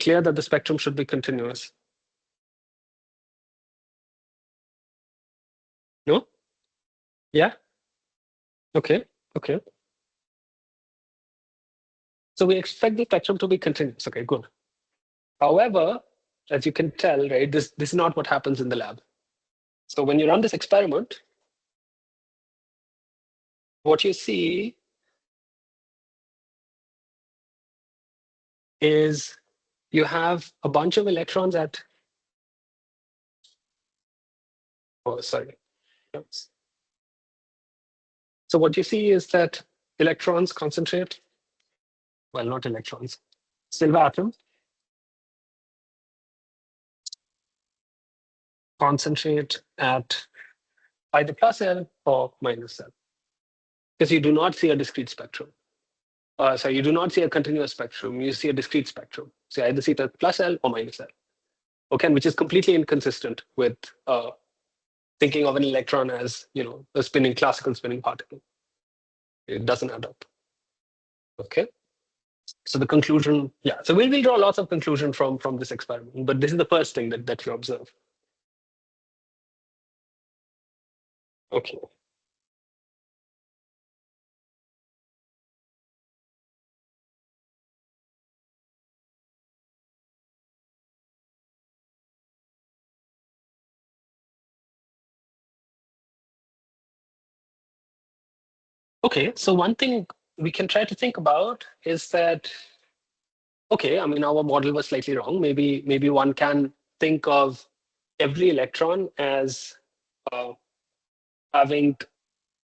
S1: clear that the spectrum should be continuous? No? Yeah? Okay. Okay. So we expect the spectrum to be continuous. Okay, good. However, as you can tell, right, this is not what happens in the lab. So when you run this experiment, what you see is you have a bunch of electrons at, oh, sorry. Oops. So what you see is that electrons concentrate, well, not electrons, silver atoms concentrate at either plus L or minus L, because you do not see a discrete spectrum. So you do not see a continuous spectrum, you see a discrete spectrum. So you either see it at plus L or minus L. Okay, which is completely inconsistent with thinking of an electron as a classical spinning particle. It doesn't add up. Okay, so the conclusion, yeah. So we'll draw lots of conclusion from this experiment, but this is the first thing that you observe. Okay. Okay, so one thing we can try to think about is that, okay, I mean, our model was slightly wrong. Maybe one can think of every electron as having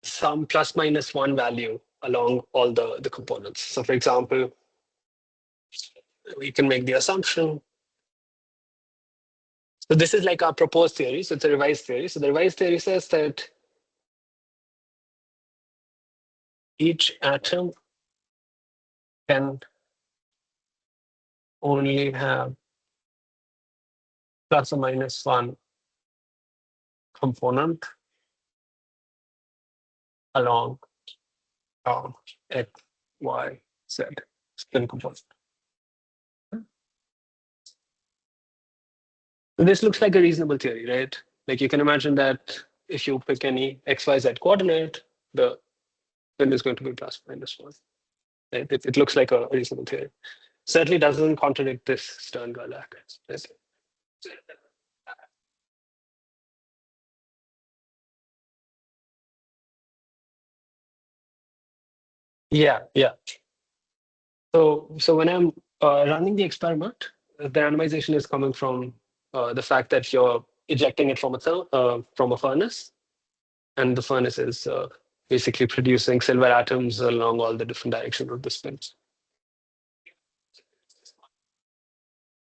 S1: some plus minus one value along all the components. So for example, we can make the assumption. So this is like our proposed theory. So it's a revised theory. So the revised theory says that each atom can only have plus or minus one component along X, Y, Z spin component. So this looks like a reasonable theory, right? Like you can imagine that if you pick any X, Y, Z coordinate, the spin is going to be plus minus one. Right? It looks like a reasonable theory. Certainly doesn't contradict this Stern-Gerlach. Right? Yeah, yeah. So when I'm running the experiment, the randomization is coming from the fact that you're ejecting it from a furnace, and the furnace is basically producing silver atoms along all the different directions of the spins.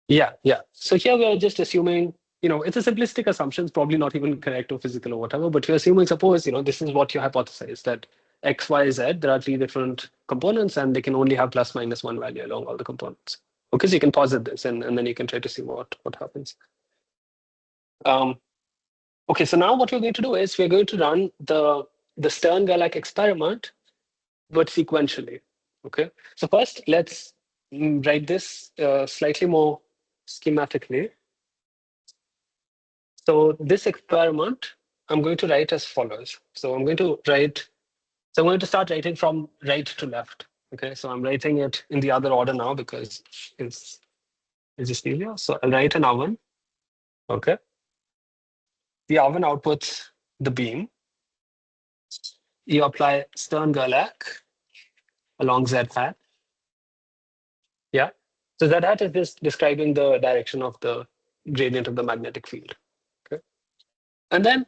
S1: Yeah, yeah. So here we are just assuming, it's a simplistic assumption, it's probably not even correct or physical or whatever, but we're assuming, suppose, this is what you hypothesize, that X, Y, Z, there are three different components and they can only have plus minus one value along all the components. Okay, so you can posit this and then you can try to see what happens. Okay, so now what we're going to do is we're going to run the Stern-Gerlach experiment, but sequentially. Okay, so first let's write this slightly more schematically. So this experiment I'm going to write as follows. So I'm going to write. So I'm going to start writing from right to left. Okay, so I'm writing it in the other order now because it's just easier. So I'll write an oven. Okay, the oven outputs the beam. You apply Stern-Gerlach along Z hat. Yeah. So Z hat is just describing the direction of the gradient of the magnetic field. Okay. And then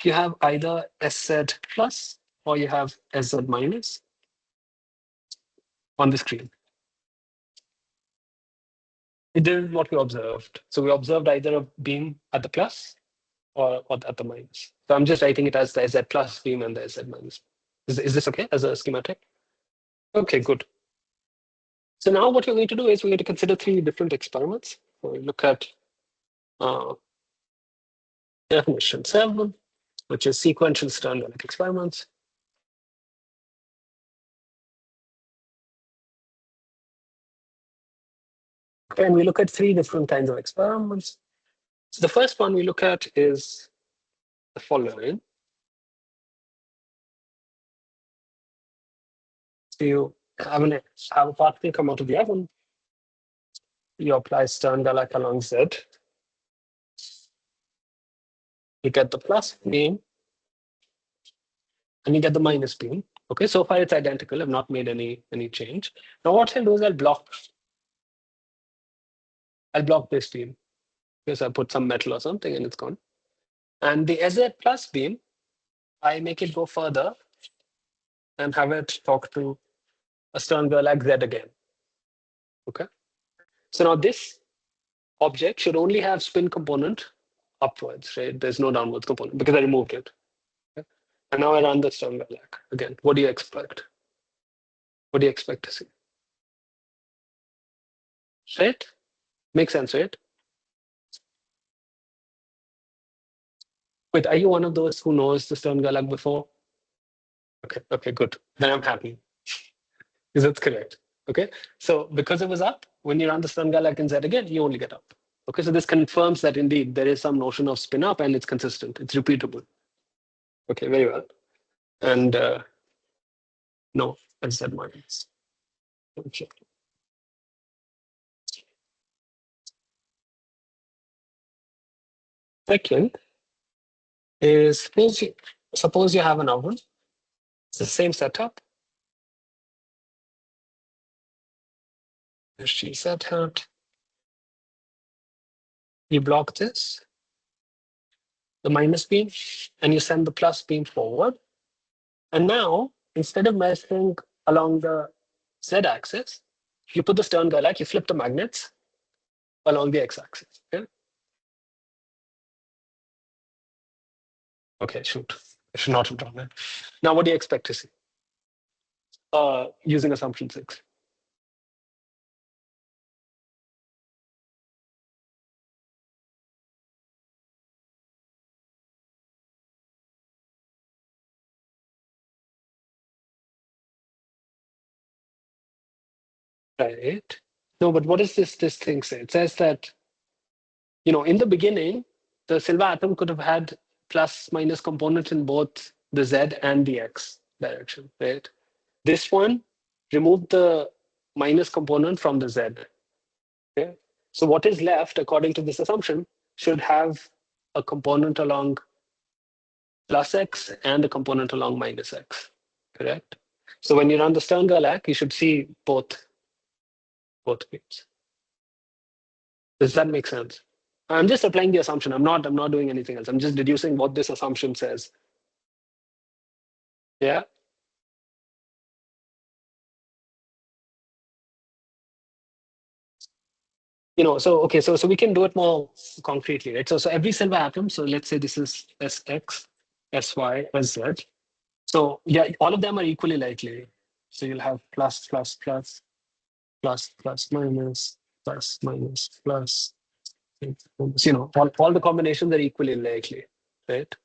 S1: you have either SZ plus or you have SZ minus on the screen. This is what we observed. So we observed either a beam at the plus or at the minus. So I'm just writing it as the SZ plus beam and the SZ minus. Is this okay as a schematic? Okay, good. So now what we're going to do is we're going to consider three different experiments. So we look at definition 7, which is sequential Stern-Gerlach experiments. Okay, and we look at three different kinds of experiments. So the first one we look at is the following. So you have a particle come out of the oven. You apply Stern-Gerlach along Z. You get the plus beam, and you get the minus beam. Okay, so far it's identical. I've not made any change. Now what I'll do is I'll block this beam because I put some metal or something and it's gone. And the SZ plus beam, I make it go further and have it talk to a Stern-Gerlach Z again. Okay. So now this object should only have spin component upwards, right? There's no downwards component because I removed it. Okay? And now I run the Stern-Gerlach again. What do you expect? What do you expect to see? Right? Makes sense, right? Wait, are you one of those who knows the Stern-Gerlach before? Okay, good. Then I'm happy. Because that's correct. Okay, so because it was up, when you run the Stern-Gerlach in Z again, you only get up. Okay, so this confirms that indeed there is some notion of spin up and it's consistent, it's repeatable. Okay, very well. And no, that's Z minus. Okay. Second is suppose you have an oven. It's the same setup. She set out. You block this, the minus beam, and you send the plus beam forward. And now, instead of measuring along the Z-axis, you put the Stern-Gerlach, you flip the magnets along the X-axis. Okay? Okay, shoot. I should not have done that. Now, what do you expect to see? Using assumption 6. Right. No, but what does this thing say? It says that, in the beginning, the silver atom could have had plus minus components in both the Z and the X direction, right? This one removed the minus component from the Z. Okay. So what is left, according to this assumption, should have a component along plus X and a component along minus X, correct? So when you run the Stern-Gerlach, you should see both beams. Does that make sense? I'm just applying the assumption. I'm not doing anything else. I'm just deducing what this assumption says. Yeah. So okay, so we can do it more concretely, right? So every silver atom, so let's say this is Sx, Sy, Sz. So yeah, all of them are equally likely. So you'll have plus, plus, plus, plus, plus, minus, plus, minus, plus. All the combinations are equally likely, right?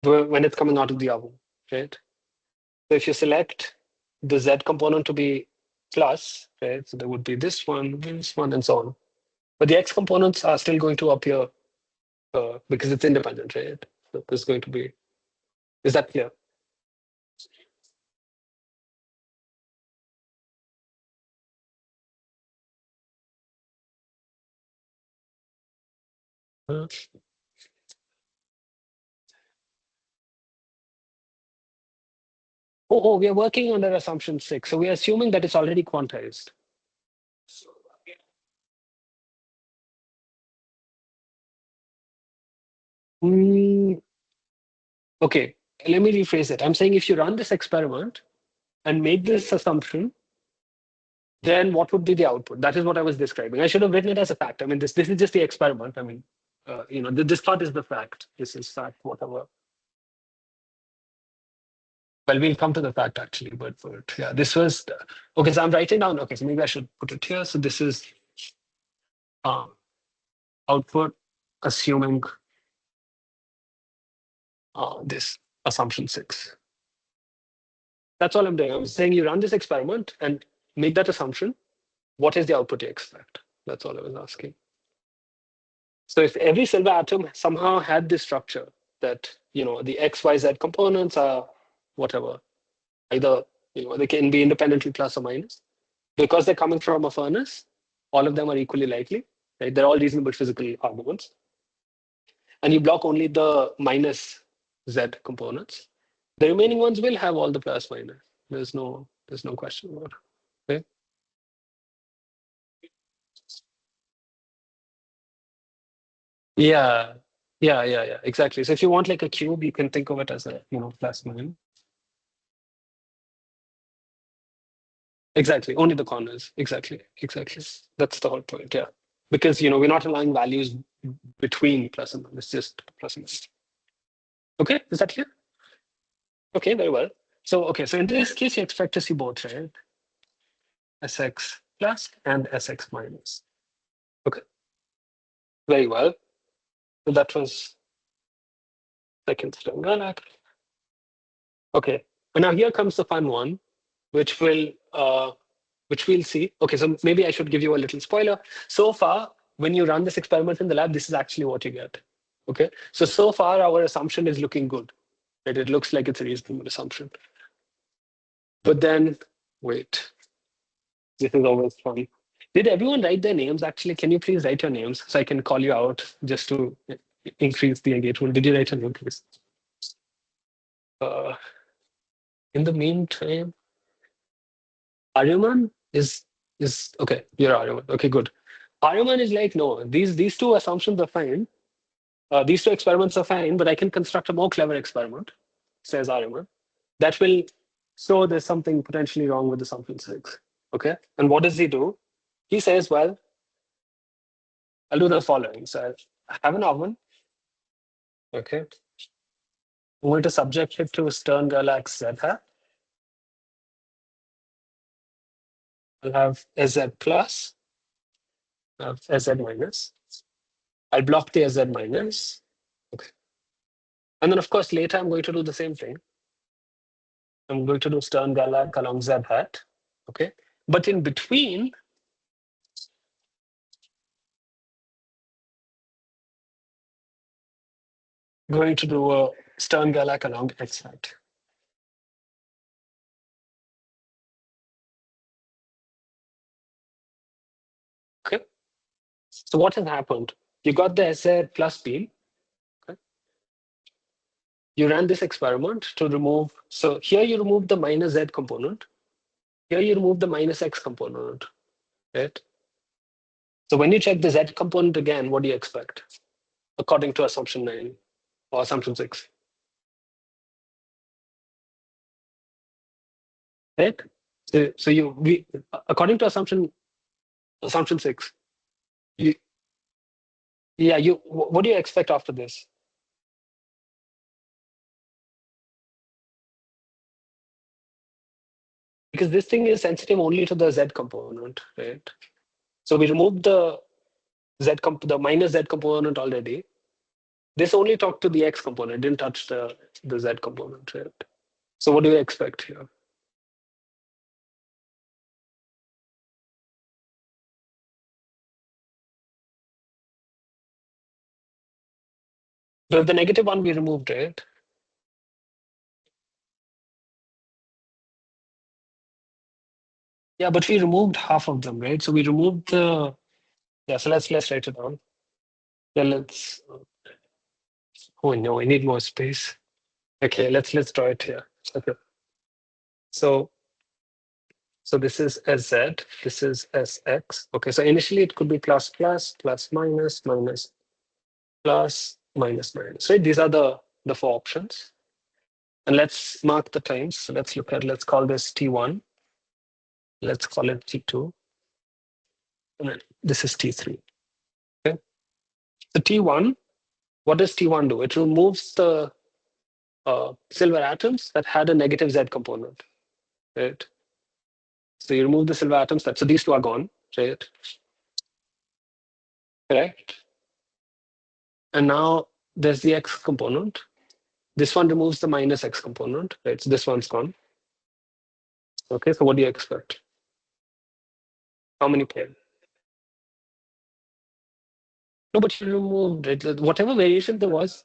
S1: When it's coming out of the oven, right? So if you select the Z component to be plus, right? So there would be this one, and so on. But the X components are still going to appear because it's independent, right? So there's going to be, is that clear? Uh, we are working under assumption 6. So we are assuming that it's already quantized. Mm, okay, let me rephrase it. I'm saying if you run this experiment and make this assumption, then what would be the output? That is what I was describing. I should have written it as a fact. I mean, this is just the experiment. I mean, this part is the fact. This is fact, whatever. Well, we'll come to the fact actually, but yeah, this was okay. So I'm writing down. Okay, so maybe I should put it here. So this is output assuming this assumption 6. That's all I'm doing. I'm saying you run this experiment and make that assumption. What is the output you expect? That's all I was asking. So if every silver atom somehow had this structure that the X, Y, Z components are whatever, either they can be independently plus or minus. Because they're coming from a furnace, all of them are equally likely. Right? They're all reasonable physical arguments. And you block only the minus Z components. The remaining ones will have all the plus minus. There's no question about it. Okay? Yeah. Yeah. Exactly. So if you want like a cube, you can think of it as a plus minus. Exactly. Only the corners. Exactly. That's the whole point. Yeah. Because we're not allowing values between plus and minus, just plus and minus. Okay, is that clear? Okay, very well. So so in this case, you expect to see both, right? Sx plus and Sx minus. Okay, very well. So that was second string. Okay, and now here comes the fun one, which we'll see. Okay, so maybe I should give you a little spoiler. So far, when you run this experiment in the lab, this is actually what you get. Okay, so far our assumption is looking good. Right? It looks like it's a reasonable assumption. But then, wait, this is always fun. Did everyone write their names? Actually, can you please write your names so I can call you out just to increase the engagement? Did you write your name, please? Uh, in the meantime, Aryaman is okay. You're Aryaman. Okay, good. Aryaman is like, no, these two assumptions are fine. These two experiments are fine, but I can construct a more clever experiment, says Aryaman, that will show there's something potentially wrong with assumption 6. Okay, and what does he do? He says, well, I'll do the following. So I have an oven. Okay, I'm going to subject it to Stern-Gerlach Z hat. I'll have SZ plus, I have SZ minus. I'll block the SZ minus. Okay. And then, of course, later I'm going to do the same thing. I'm going to do Stern-Gerlach along Z hat. Okay. But in between, I'm going to do a Stern-Gerlach along X hat. Okay. So what has happened? You got the SZ plus beam. Okay. You ran this experiment to remove. So here you remove the minus Z component. Here you remove the minus X component. Right? So when you check the Z component again, what do you expect? According to assumption 9 or assumption 6. Right? So according to assumption 6, you yeah, what do you expect after this? Because this thing is sensitive only to the Z component, right? So we remove the the minus Z component already. This only talked to the X component, didn't touch the Z component, right? So what do you expect here? The negative one we removed, right? Yeah, but we removed half of them, right? So we removed the, yeah, so let's write it down. Yeah, oh no, I need more space. Okay, let's draw it here. Okay. So this is SZ, this is SX. Okay, so initially it could be plus plus, plus minus, minus, plus, minus, minus, right? These are the four options. And let's mark the times. So let's call this T1. Let's call it T2. And then this is T3. Okay. So T1, what does T1 do? It removes the silver atoms that had a negative Z component, right? So you remove the silver atoms so these two are gone, right? Correct. And now there's the X component. This one removes the minus X component, right? So this one's gone. Okay, so what do you expect? How many pairs? No, but you removed it. Whatever variation there was.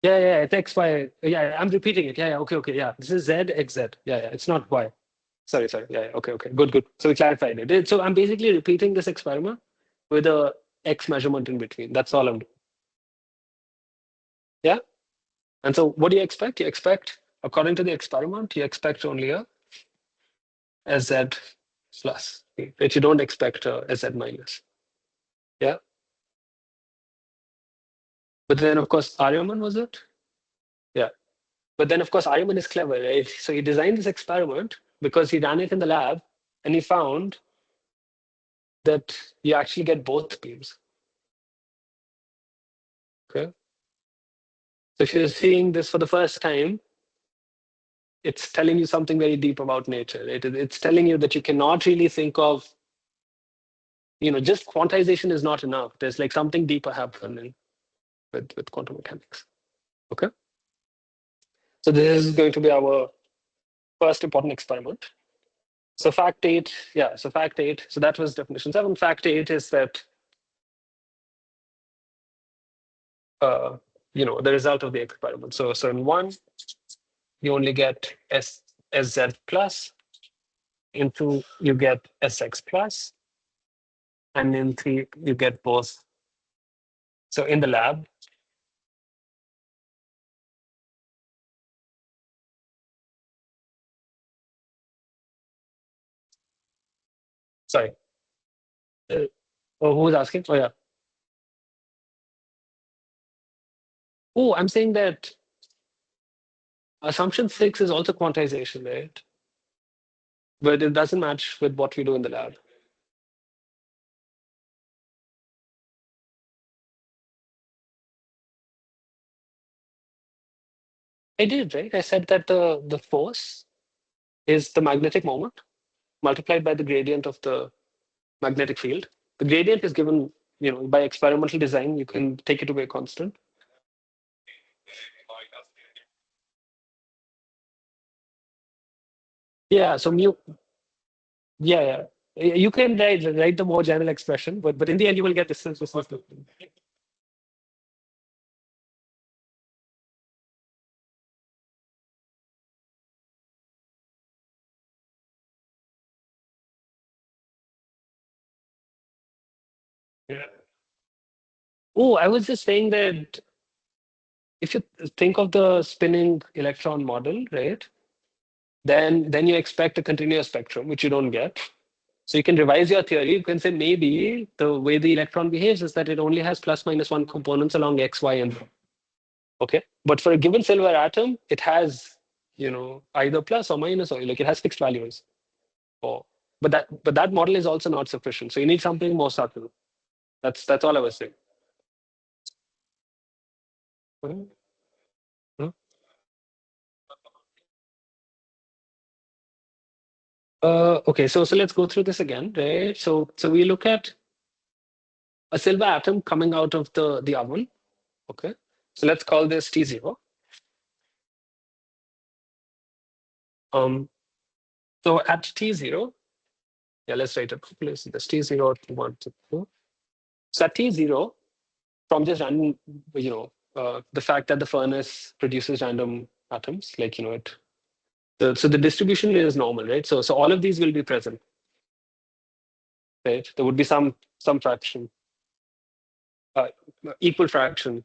S1: Yeah, it's X, Y. Yeah, I'm repeating it. Yeah, okay. Yeah, this is Z, X, Z. Yeah, it's not Y. Sorry. Yeah, okay. Good. So we clarified it. So I'm basically repeating this experiment with a X measurement in between. That's all I'm doing. Yeah. And so what do you expect? You expect, according to the experiment, you expect only a SZ plus, but you don't expect a SZ minus. Yeah. But then, of course, Aryaman was it? Yeah. But then, of course, Aryaman is clever, right? So he designed this experiment because he ran it in the lab and he found that you actually get both beams. Okay. So if you're seeing this for the first time, it's telling you something very deep about nature. It's telling you that you cannot really think of, just quantization is not enough. There's like something deeper happening with quantum mechanics. Okay. So this is going to be our first important experiment. So fact 8, yeah, so fact 8, so that was definition 7. Fact 8 is that, the result of the experiment. So in 1, you only get SZ plus, in 2, you get SX plus, and in 3, you get both. So in the lab, sorry, who was asking? Oh, yeah. Oh, I'm saying that assumption 6 is also quantization, right? But it doesn't match with what we do in the lab. I did, right? I said that the force is the magnetic moment multiplied by the gradient of the magnetic field. The gradient is given, by experimental design, you can take it to be a constant. Yeah, so mu, yeah. You can write the more general expression, but in the end, you will get distance. Yeah. Oh, I was just saying that if you think of the spinning electron model, right, then you expect a continuous spectrum, which you don't get. So you can revise your theory. You can say maybe the way the electron behaves is that it only has plus minus one components along X, Y, and Z. Okay. But for a given silver atom, it has, either plus or minus, or like it has fixed values. Or but that model is also not sufficient. So you need something more subtle. That's all I was saying. Mhm. Mhm. Okay, so let's go through this again, right? So we look at a silver atom coming out of the oven. Okay, so let's call this T0. Um, so at T0, yeah, let's write it properly. So this T0 to 1 to 2. So at T0, from just random, the fact that the furnace produces random atoms, like it. So the distribution is normal, right? So all of these will be present, right? There would be some fraction, uh, equal fraction,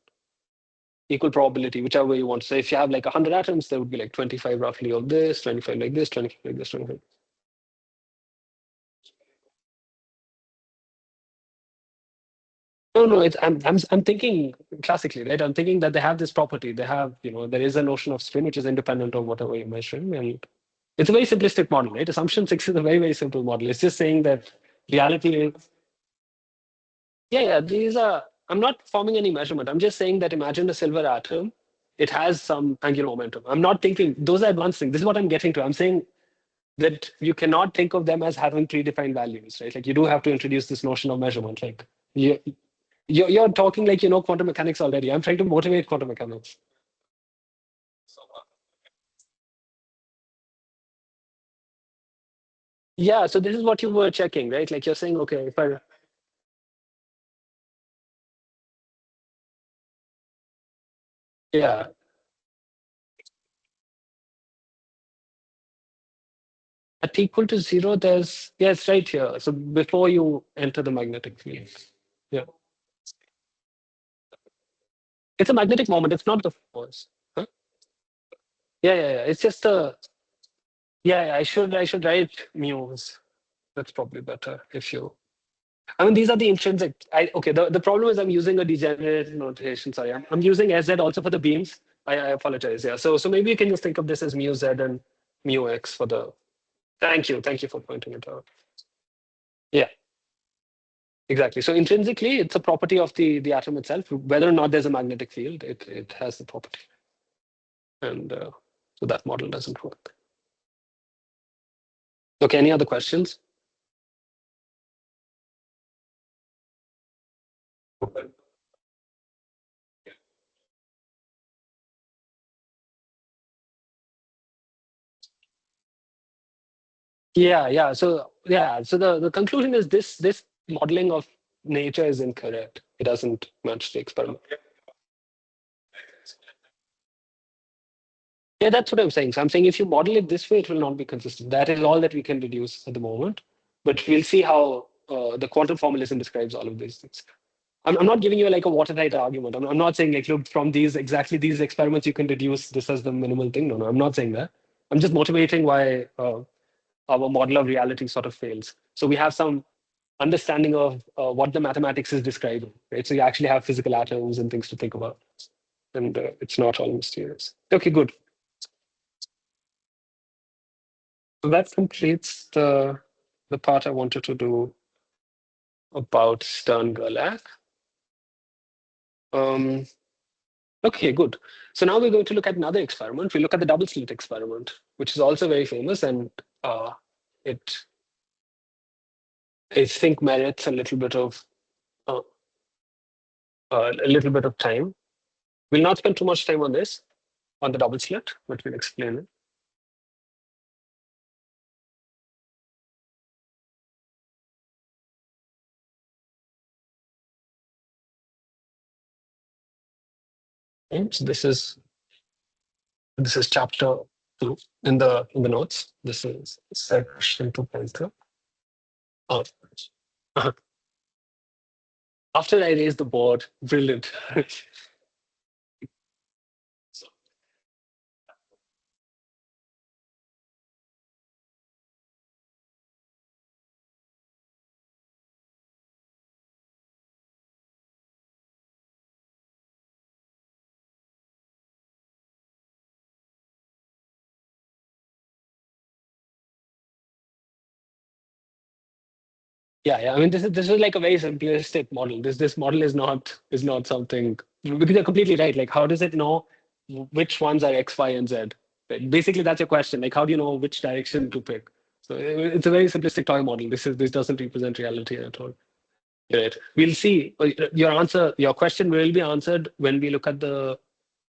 S1: equal probability, whichever way you want. So if you have like 100 atoms, there would be like 25 roughly of this, 25 like this, 25 like this, 25. No, it's I'm thinking classically, right? I'm thinking that they have this property. They have, there is a notion of spin which is independent of whatever you're measuring, and it's a very simplistic model, right? Assumption six is a very simple model. It's just saying that reality is yeah. These are I'm not forming any measurement. I'm just saying that imagine a silver atom. It has some angular momentum. I'm not thinking those are advanced things. This is what I'm getting to. I'm saying that you cannot think of them as having predefined values, right? Like you do have to introduce this notion of measurement. Like you, you're talking like you know quantum mechanics already. I'm trying to motivate quantum mechanics. Yeah, so this is what you were checking, right? Like you're saying, okay, if I yeah, at equal to zero, there's yeah, it's right here. So before you enter the magnetic field, yeah, it's a magnetic moment. It's not the force. Huh? Yeah. It's just a yeah. I should write mu's. That's probably better if you I mean, these are the intrinsic. Okay, the problem is I'm using a degenerate notation. Sorry, I'm using SZ also for the beams. I apologize. Yeah. So maybe you can just think of this as mu Z and mu X for the. Thank you. Thank you for pointing it out. Yeah, exactly. So intrinsically, it's a property of the atom itself. Whether or not there's a magnetic field, it has the property, and so that model doesn't work. Okay. Any other questions? Yeah. So the conclusion is this modeling of nature is incorrect. It doesn't match the experiment. Yeah, that's what I'm saying. So I'm saying if you model it this way, it will not be consistent. That is all that we can deduce at the moment. But we'll see how the quantum formalism describes all of these things. I'm not giving you like a watertight argument. I'm not saying like, look, from exactly these experiments, you can deduce this as the minimal thing. No, I'm not saying that. I'm just motivating why our model of reality sort of fails. So we have some understanding of what the mathematics is describing, right? So you actually have physical atoms and things to think about, and it's not all mysterious. Okay, good. So that completes the part I wanted to do about Stern-Gerlach. Um, okay, good. So now we're going to look at another experiment. We look at the double slit experiment, which is also very famous, and it I think merits uh, a little bit of time. We'll not spend too much time on this on the double slit, but we'll explain it. Okay, so this is chapter 2 in the notes. This is section 2.2. Oh, uh-huh. After I raised the board, brilliant. Yeah. I mean, this is like a very simplistic model. This model is not something because you're completely right. Like, how does it know which ones are X, Y, and Z? Right? Basically, that's your question. Like, how do you know which direction to pick? So it's a very simplistic toy model. This doesn't represent reality at all. Right. We'll see. Your question will be answered when we look at the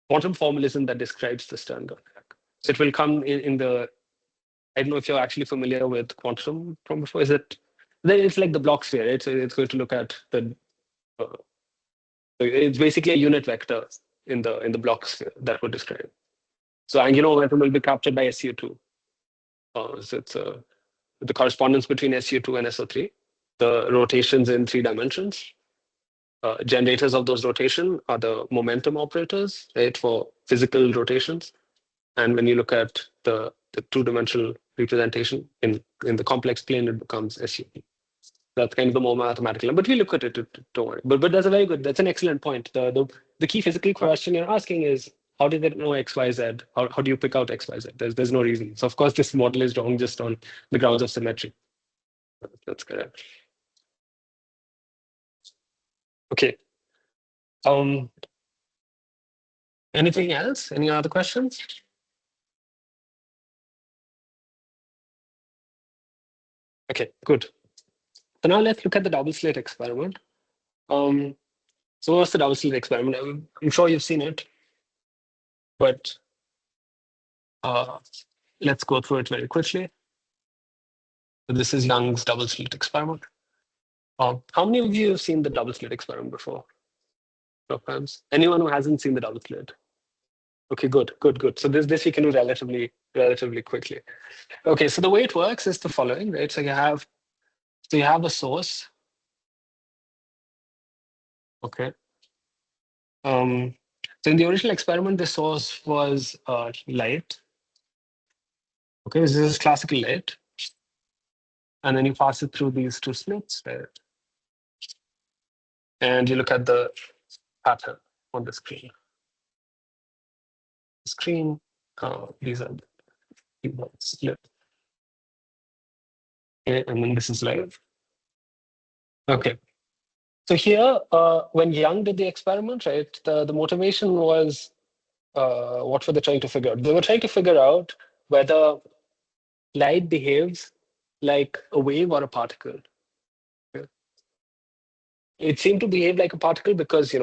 S1: quantum formalism that describes the Stern-Gerlach. So it will come in the. I don't know if you're actually familiar with quantum from before. Is it? Then it's like the block sphere, right? So it's going to look at the. Uh, it's basically a unit vector in the block sphere that would describe. So angular momentum will be captured by SU2. So it's the correspondence between SU2 and SO3. The rotations in 3 dimensions. Generators of those rotation are the momentum operators, right, for physical rotations. And when you look at the 2-dimensional representation in the complex plane, it becomes SU. That's kind of the more mathematical. But we look at it, don't worry. But that's an excellent point. The key physical question you're asking is, how did it know X, Y, Z? How do you pick out X, Y, Z? There's no reason. So of course, this model is wrong just on the grounds of symmetry. That's correct. Okay. Anything else? Any other questions? Okay, good. So now let's look at the double slit experiment. So what's the double slit experiment? I'm sure you've seen it, but let's go through it very quickly. So this is Young's double slit experiment. How many of you have seen the double slit experiment before? Perhaps anyone who hasn't seen the double slit? Okay, good. So this we can do relatively quickly. Okay, so the way it works is the following, right? So you have a source. Okay. So in the original experiment, the source was light. Okay, so this is classical light. And then you pass it through these 2 slits, right? And you look at the pattern on the screen. These are the slits. Okay, and then this is live. Okay. So here, when Young did the experiment, right, the motivation was what were they trying to figure out? They were trying to figure out whether light behaves like a wave or a particle. Okay. It seemed to behave like a particle because,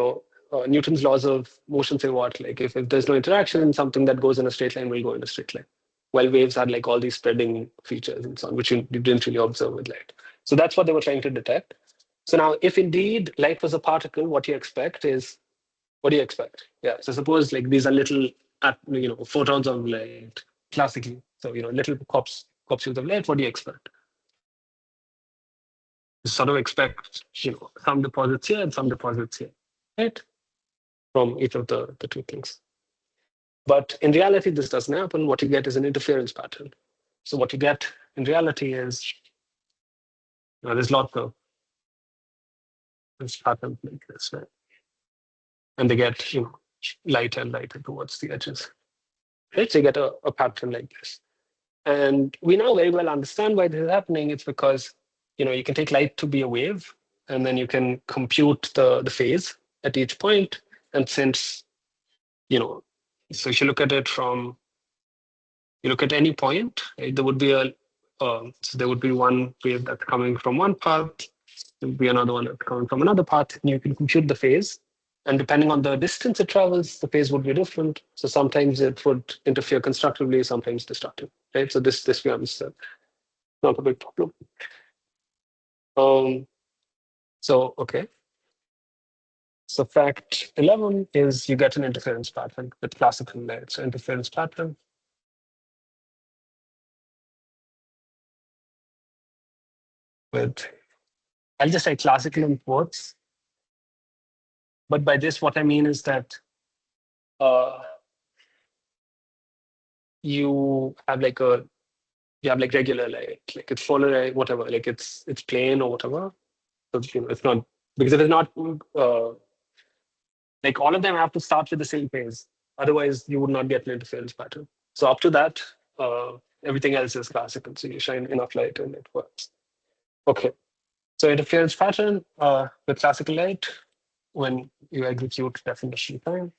S1: Newton's laws of motion say what? Like if there's no interaction, something that goes in a straight line will go in a straight line. While waves had like all these spreading features and so on, which you didn't really observe with light. So that's what they were trying to detect. So now, if indeed light was a particle, what do you expect? Yeah. So suppose like these are little, photons of light, classically. So little corpuscles of light. What do you expect? You sort of expect some deposits here and some deposits here, right? From each of the 2 things. But in reality, this doesn't happen. What you get is an interference pattern. So what you get in reality is there's lots of patterns like this, right? And they get lighter and lighter towards the edges. Right? So you get a pattern like this. And we now very well understand why this is happening. It's because you can take light to be a wave, and then you can compute the phase at each point. And since so if you look at it from you look at any point, right, there would be one wave that's coming from one path. There would be another one that's coming from another path, and you can compute the phase. And depending on the distance it travels, the phase would be different. So sometimes it would interfere constructively, sometimes destructively, right? So this we understand. Not a big problem. Okay. So fact 11 is you get an interference pattern with classical light. So interference pattern. I'll just say classical in quotes. But by this, what I mean is that you have regular light, like it's polarized, whatever, like it's plane or whatever. So it's not, because if it's not like all of them have to start with the same phase. Otherwise, you would not get an interference pattern. So up to that, everything else is classical. So you shine enough light and it works. Okay. So interference pattern with classical light when you execute definition time.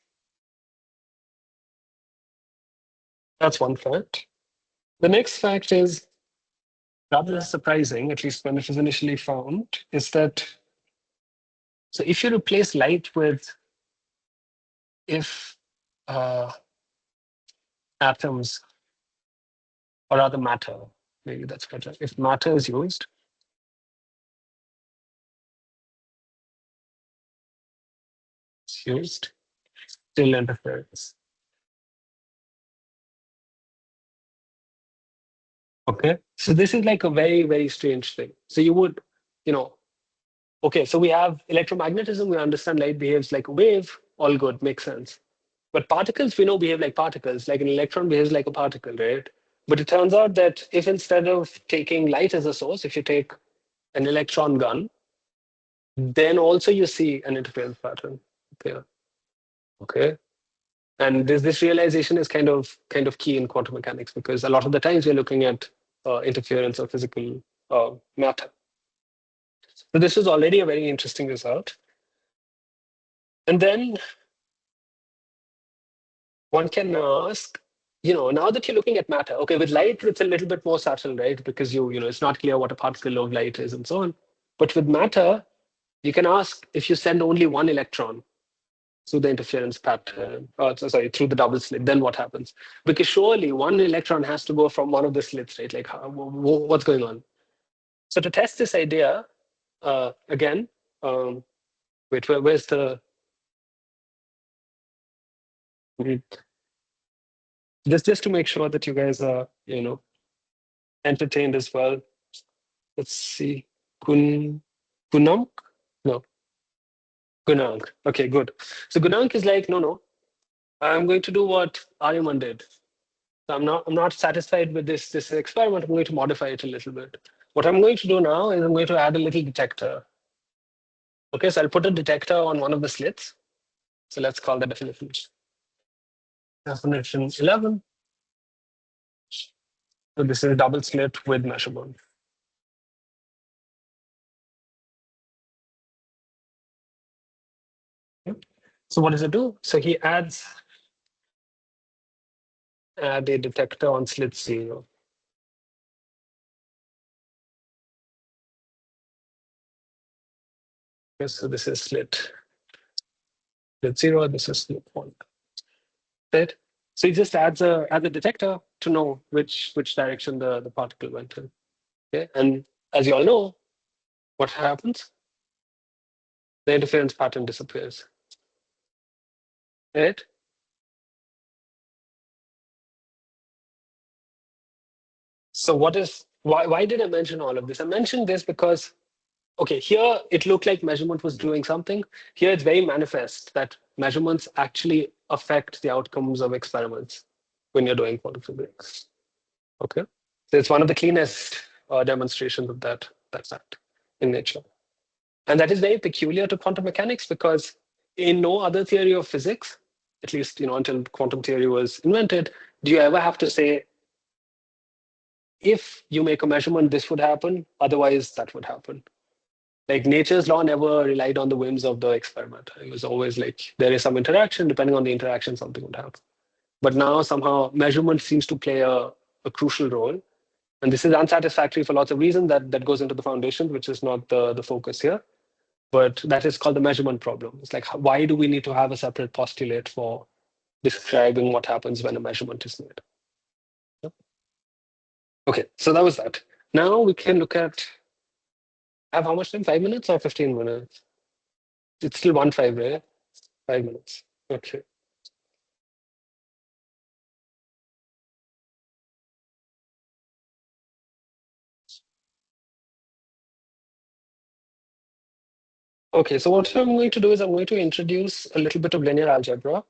S1: That's one fact. The next fact is rather surprising, at least when it was initially found, is that so if you replace light with if atoms, or rather matter, maybe that's better. If matter is used, still interferes. Okay. So this is like a very, very strange thing. So you would, you know, okay, so we have electromagnetism, we understand light behaves like a wave, all good, makes sense. But particles, we know behave like particles, like an electron behaves like a particle, right? But it turns out that if instead of taking light as a source, if you take an electron gun, then also you see an interference pattern appear. Okay. And this realization is kind of key in quantum mechanics because a lot of the times we're looking at interference of physical matter. So this is already a very interesting result. And then one can ask, now that you're looking at matter, okay, with light, it's a little bit more subtle, right? Because it's not clear what a particle of light is and so on. But with matter, you can ask if you send only one electron through the interference pattern, through the double slit, then what happens? Because surely one electron has to go from one of the slits, right? Like, what's going on? So to test this idea, again, wait, where's the just to make sure that you guys are, entertained as well. Let's see. Gunank? No, Gunank. Okay, good. So Gunank is like, no, I'm going to do what Aryaman did. So I'm not satisfied with this experiment. I'm going to modify it a little bit. What I'm going to do now is I'm going to add a little detector. Okay, so I'll put a detector on one of the slits. So let's call the definition. Definition 11. So this is a double slit with measurement. Okay. So what does it do? So he add a detector on slit 0. Okay, so this is slit 0, this is slit 1. Right? So he just adds a detector to know which direction the particle went in. Okay, and as you all know, what happens? The interference pattern disappears. Right? So why did I mention all of this? I mentioned this because, okay, here it looked like measurement was doing something. Here it's very manifest that measurements actually affect the outcomes of experiments when you're doing quantum physics. Okay. So it's one of the cleanest demonstrations of that fact in nature. And that is very peculiar to quantum mechanics because in no other theory of physics, at least until quantum theory was invented, do you ever have to say, if you make a measurement, this would happen, otherwise that would happen. Like nature's law never relied on the whims of the experiment. It was always like there is some interaction, depending on the interaction, something would happen. But now somehow measurement seems to play a crucial role. And this is unsatisfactory for lots of reasons that goes into the foundation, which is not the focus here. But that is called the measurement problem. It's like, why do we need to have a separate postulate for describing what happens when a measurement is made? Okay, so that was that. Now we can look at, I have how much time? 5 minutes or 15 minutes? It's still 1-5, right? 5 minutes. Okay. Okay, so what I'm going to do is I'm going to introduce a little bit of linear algebra.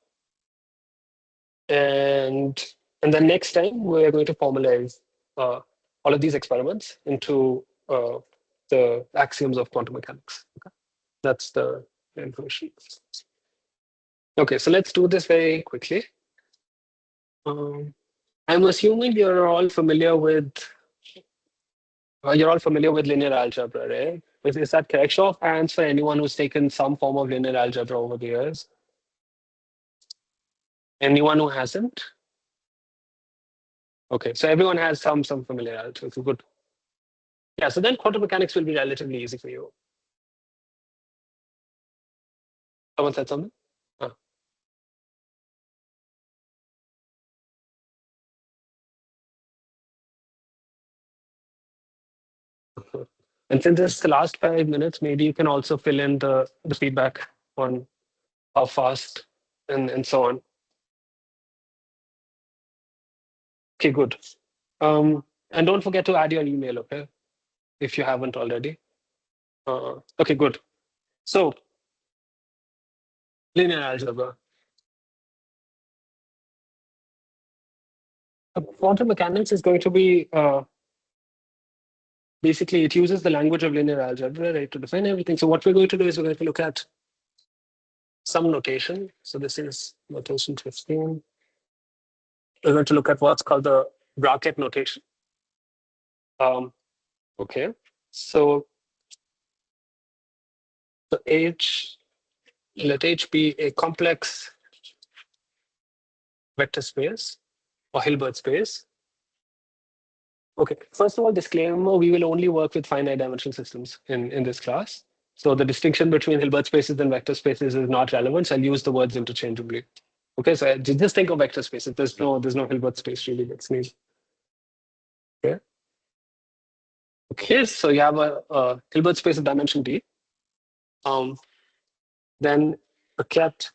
S1: And then next time we're going to formalize all of these experiments into the axioms of quantum mechanics. Okay? That's the information. Okay, so let's do this very quickly. I'm assuming you're all familiar with linear algebra, right? Is that correct? Show of hands for anyone who's taken some form of linear algebra over the years. Anyone who hasn't? Okay, so everyone has some familiarity. So good. Yeah, so then quantum mechanics will be relatively easy for you. Someone said something? Ah. And since it's the last 5 minutes, maybe you can also fill in the feedback on how fast and so on. Okay, good. And don't forget to add your email, okay? If you haven't already. Okay, good. So linear algebra. Quantum mechanics is going to be basically it uses the language of linear algebra, right, to define everything. So what we're going to do is we're going to look at some notation. So this is notation 15. We're going to look at what's called the bracket notation. Okay. So the H, let H be a complex vector space or Hilbert space. Okay, first of all, disclaimer, we will only work with finite dimensional systems in this class. So the distinction between Hilbert spaces and vector spaces is not relevant. So I'll use the words interchangeably. Okay, so just think of vector spaces. There's no Hilbert space really that's needed. Okay. Okay, so you have a Hilbert space of dimension D. Then a ket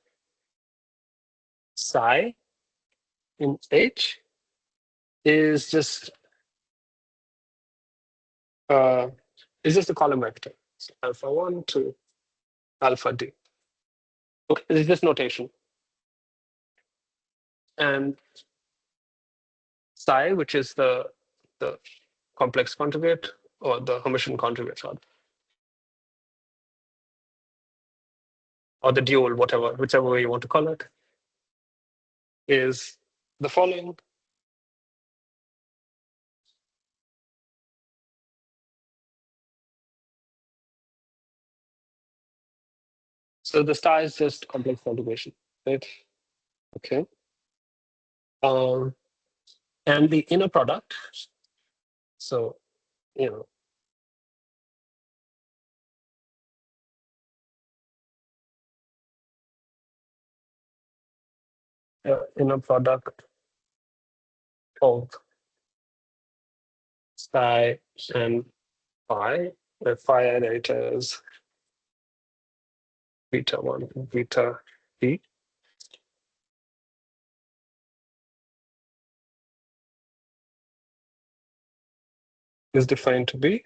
S1: psi in H is just uh, a column vector. So alpha 1 to alpha D. Okay, this is just notation. And psi, which is the complex conjugate or the Hermitian conjugate, or the dual, whichever way you want to call it, is the following. So the star is just complex conjugation, right? Okay. And the inner product, so, inner product of psi and phi, where phi it is beta 1 and beta d, is defined to be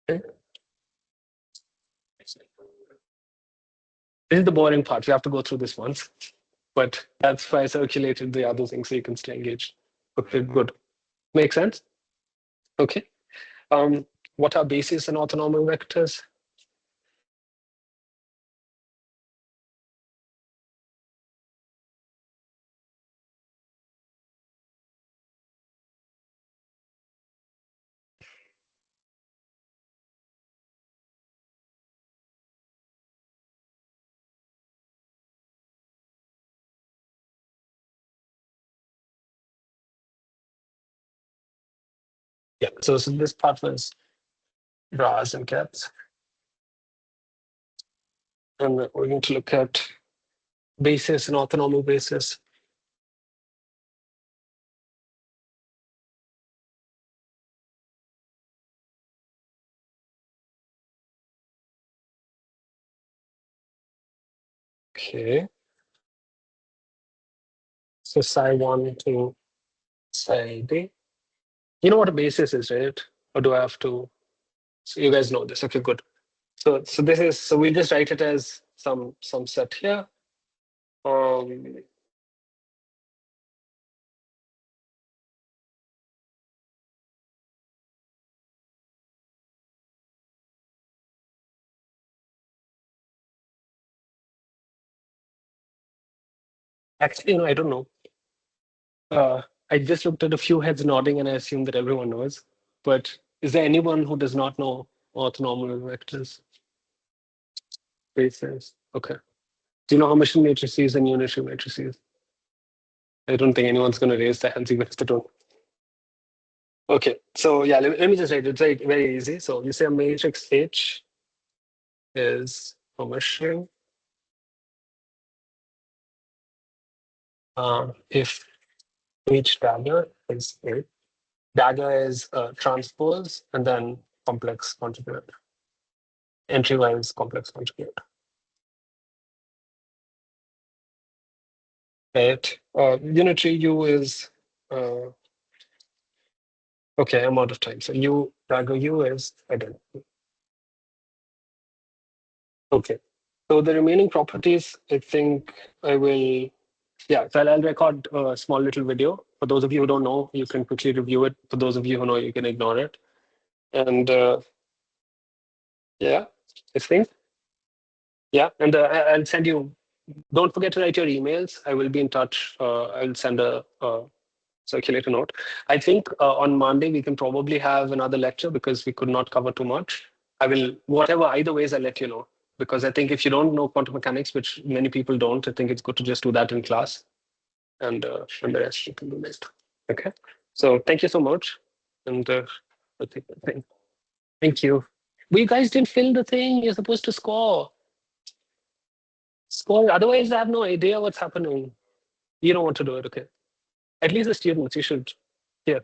S1: okay. This is the boring part. You have to go through this once, but that's why I circulated the other things so you can stay engaged. Okay, good. Make sense? Okay. What are bases and orthonormal vectors? Yeah, so this part was bras and cats. And we're going to look at basis and orthonormal basis. Okay. So psi 1 to psi d. You know what a basis is, right? Or do I have to? So you guys know this. Okay, good. So this is, so we just write it as some set here. Actually, I don't know. I just looked at a few heads nodding and I assume that everyone knows. But is there anyone who does not know orthonormal vectors? Basis. Okay. Do you know how machine matrices and unitary matrices? I don't think anyone's going to raise their hands even if they don't. Okay, so yeah, let me just write it. It's very, very easy. So you say a matrix H is Hermitian if each dagger is A. Dagger is transpose and then complex conjugate. Entry-wise complex conjugate. Right. Unitary U is okay, I'm out of time. So U dagger U is identity. Okay. So the remaining properties, I think I will, yeah, so I'll record a small little video. For those of you who don't know, you can quickly review it. For those of you who know, you can ignore it. And yeah, I think, yeah, and I'll send you, don't forget to write your emails. I will be in touch. I'll send a circulate a note. I think on Monday we can probably have another lecture because we could not cover too much. I will, whatever, either ways, I'll let you know. Because I think if you don't know quantum mechanics, which many people don't, I think it's good to just do that in class. And the rest you can do later. Okay. So thank you so much. And I think, thank you. But you guys didn't fill the thing. You're supposed to score. Score. Otherwise, I have no idea what's happening. You don't want to do it. Okay. At least the students, you should. Yeah.